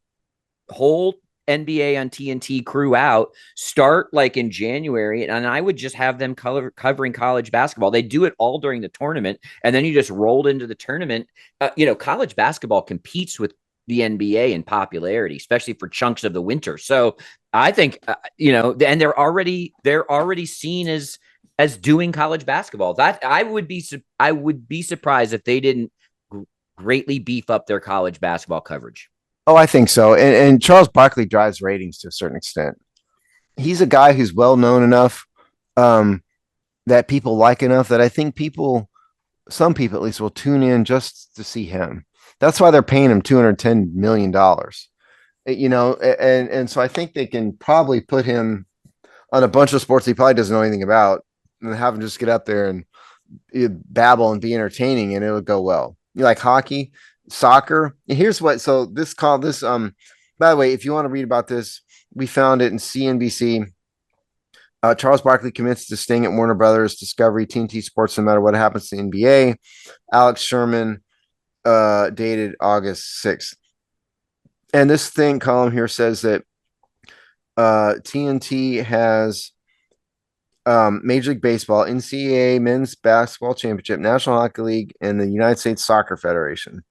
whole NBA on TNT crew out, start like in January, and I would just have them covering college basketball. They do it all during the tournament, and then you just rolled into the tournament. College basketball competes with the NBA in popularity, especially for chunks of the winter. So I think and they're already seen as doing college basketball. That I would be surprised if they didn't greatly beef up their college basketball coverage. Oh, I think so. And Charles Barkley drives ratings to a certain extent. He's a guy who's well known enough that people like enough that I think some people at least, will tune in just to see him. That's why they're paying him $210 million. And so I think they can probably put him on a bunch of sports he probably doesn't know anything about. and have him just get up there and babble and be entertaining, and it would go well. You like hockey, soccer. And here's what. So this call this. By the way, if you want to read about this, we found it in CNBC. Charles Barkley commits to staying at Warner Brothers Discovery TNT Sports no matter what happens to the NBA. Alex Sherman, dated August 6th. And this column here says that TNT has Major League Baseball, NCAA Men's Basketball Championship, National Hockey League, and the United States Soccer Federation.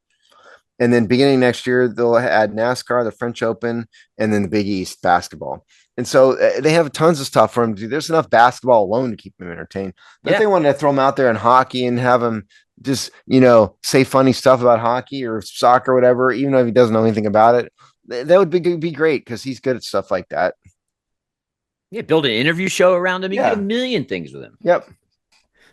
And then beginning next year, they'll add NASCAR, the French Open, and then the Big East basketball. And so they have tons of stuff for him to do. There's enough basketball alone to keep him entertained. But if they wanted to throw him out there in hockey and have him just, say funny stuff about hockey or soccer or whatever, even though he doesn't know anything about it, that would be great because he's good at stuff like that. Yeah, build an interview show around him. You can do a million things with him. Yep.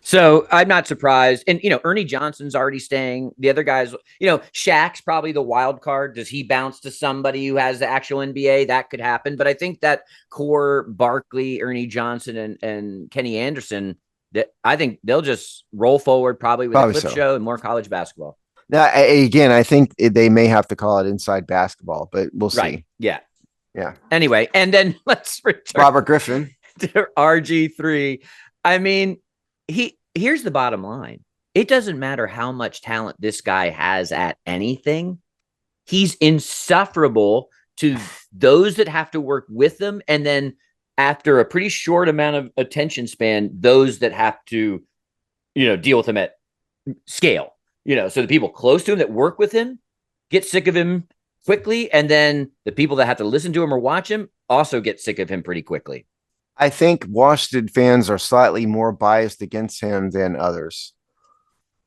So I'm not surprised. And, Ernie Johnson's already staying. The other guys, Shaq's probably the wild card. Does he bounce to somebody who has the actual NBA? That could happen. But I think that core Barkley, Ernie Johnson, and Kenny Anderson, that I think they'll just roll forward probably with a clip show and more college basketball. Now, again, I think they may have to call it inside basketball, but we'll see. Right. Yeah. Yeah. Anyway, and then let's return Robert Griffin to RG3. I mean, here's the bottom line. It doesn't matter how much talent this guy has at anything. He's insufferable to those that have to work with them. And then after a pretty short amount of attention span, those that have to, deal with him at scale, so the people close to him that work with him get sick of him quickly. And then the people that have to listen to him or watch him also get sick of him pretty quickly. I think Washington fans are slightly more biased against him than others.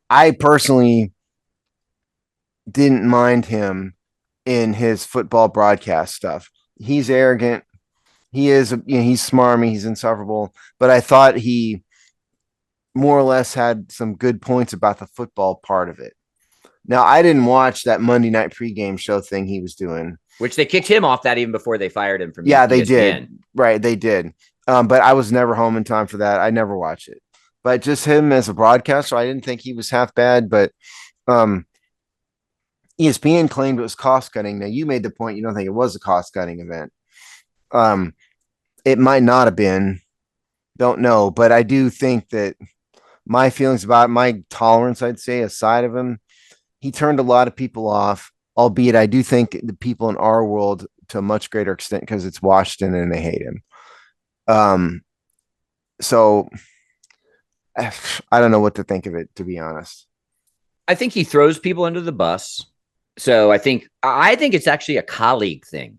I personally didn't mind him in his football broadcast stuff. He's arrogant. He is, he's smarmy. He's insufferable. But I thought he more or less had some good points about the football part of it. Now, I didn't watch that Monday night pregame show thing he was doing. Which they kicked him off that even before they fired him from ESPN. ESPN. They did. Right, they did. But I was never home in time for that. I never watched it. But just him as a broadcaster, I didn't think he was half bad. But ESPN claimed it was cost-cutting. Now, you made the point you don't think it was a cost-cutting event. It might not have been. Don't know. But I do think that my feelings about my tolerance, I'd say, aside of him, he turned a lot of people off, albeit I do think the people in our world to a much greater extent because it's Washington and they hate him. So I don't know what to think of it, to be honest. I think he throws people under the bus. So I think it's actually a colleague thing.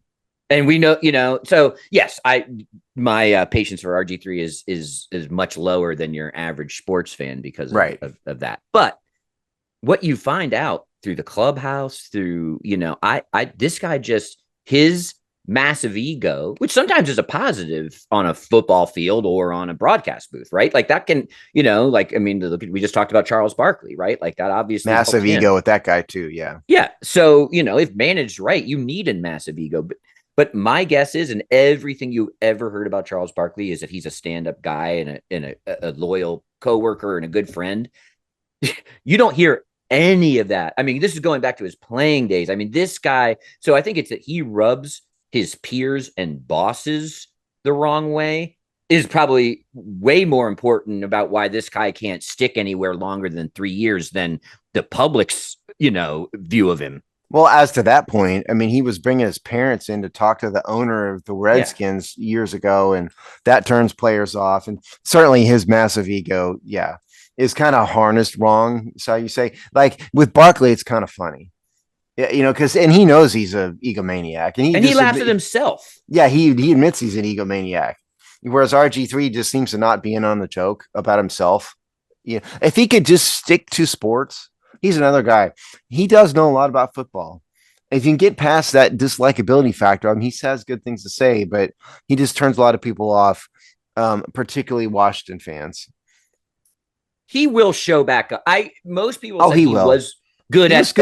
And we know, so yes, my patience for RG3 is much lower than your average sports fan because of that. But what you find out through the clubhouse, through, this guy just, his massive ego, which sometimes is a positive on a football field or on a broadcast booth, right? Like that can, we just talked about Charles Barkley, right? Like that obviously massive ego with that guy too. Yeah. Yeah. So, if managed right, you need a massive ego, but my guess is, and everything you ever heard about Charles Barkley is that he's a stand-up guy and a loyal coworker and a good friend. You don't hear any of that. I mean, this is going back to his playing days. I mean, this guy, so I think it's that he rubs his peers and bosses the wrong way is probably way more important about why this guy can't stick anywhere longer than 3 years than the public's, view of him. Well, as to that point, I mean, he was bringing his parents in to talk to the owner of the Redskins years ago, and that turns players off. And certainly his massive ego, is kind of harnessed wrong. So you say, like with Barkley, it's kind of funny. Yeah, because he knows he's an egomaniac, and he laughs at himself. Yeah, he admits he's an egomaniac, whereas RG3 just seems to not be in on the joke about himself. Yeah, if he could just stick to sports, he's another guy. He does know a lot about football. If you can get past that dislikability factor, I mean, he has good things to say, but he just turns a lot of people off, particularly Washington fans. He will show back up. Most people say he was good at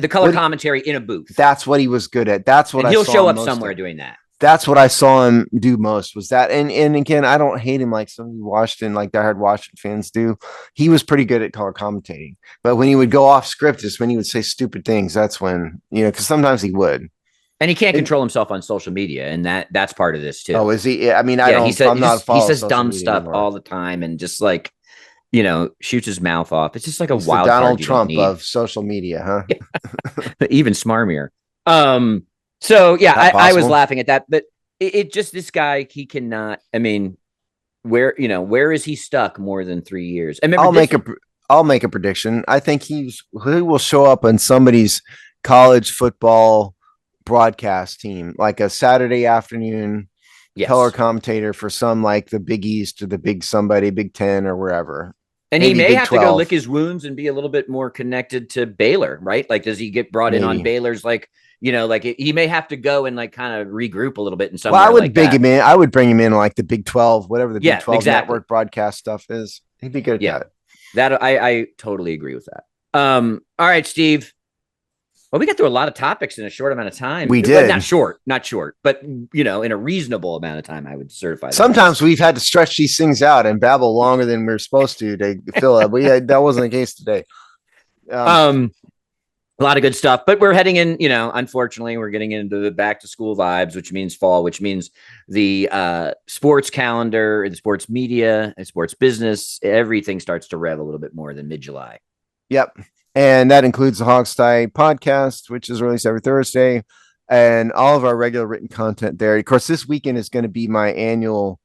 the color commentary in a booth. That's what he was good at. That's what he'll show up somewhere doing that. That's what I saw him do most was that. And again, I don't hate him like some Washington, like diehard Washington fans do. He was pretty good at color commentating, but when he would go off script is when he would say stupid things. That's when, because sometimes he would. And he can't control himself on social media, and that's part of this too. Oh, is he? I mean, I'm not he says social dumb media stuff anymore. all the time, and just like shoots his mouth off. It's just like a He's the wild Donald card you don't Trump need. of social media, huh? Yeah. Even smarmier. So yeah, I was laughing at that, but it just, this guy, he cannot. I mean, where is he stuck more than 3 years? And remember, I'll make a prediction. I think he will show up on somebody's college football broadcast team, like a Saturday afternoon color commentator for some, like the Big East or the Big somebody, Big 10 or wherever. And maybe he may Big have 12. to go lick his wounds and be a little bit more connected to Baylor, right? Like, does he get brought in on Baylor's, like, he may have to go and like kind of regroup a little bit in some way. Well, I would him in. I would bring him in like the Big 12, whatever the Big 12 network broadcast stuff is. He'd be good at that. That I totally agree with that. All right, Steve. Well, we got through a lot of topics in a short amount of time. We did. Not short, but in a reasonable amount of time, I would certify that. Sometimes we've had to stretch these things out and babble longer than we're supposed to fill up. That wasn't the case today. A lot of good stuff, but we're heading in, unfortunately, we're getting into the back to school vibes, which means fall, which means the sports calendar and sports media and sports business, everything starts to rev a little bit more than mid-July. Yep. And that includes the Hogstye podcast, which is released every Thursday, and all of our regular written content there. Of course, this weekend is going to be my annual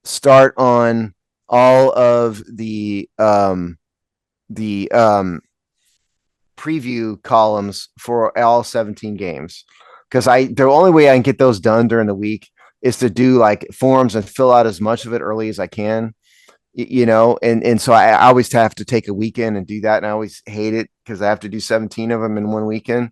start on all of the preview columns for all 17 games, because the only way I can get those done during the week is to do like forums and fill out as much of it early as I can, and so I always have to take a weekend and do that, and I always hate it because I have to do 17 of them in one weekend,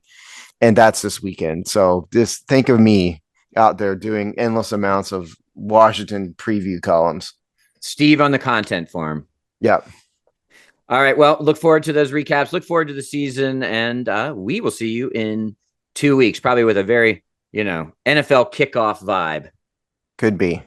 and that's this weekend. So just think of me out there doing endless amounts of Washington preview columns. Steve on the content forum. Yep. All right. Well, look forward to those recaps. Look forward to the season. And we will see you in 2 weeks, probably with a very, NFL kickoff vibe. Could be.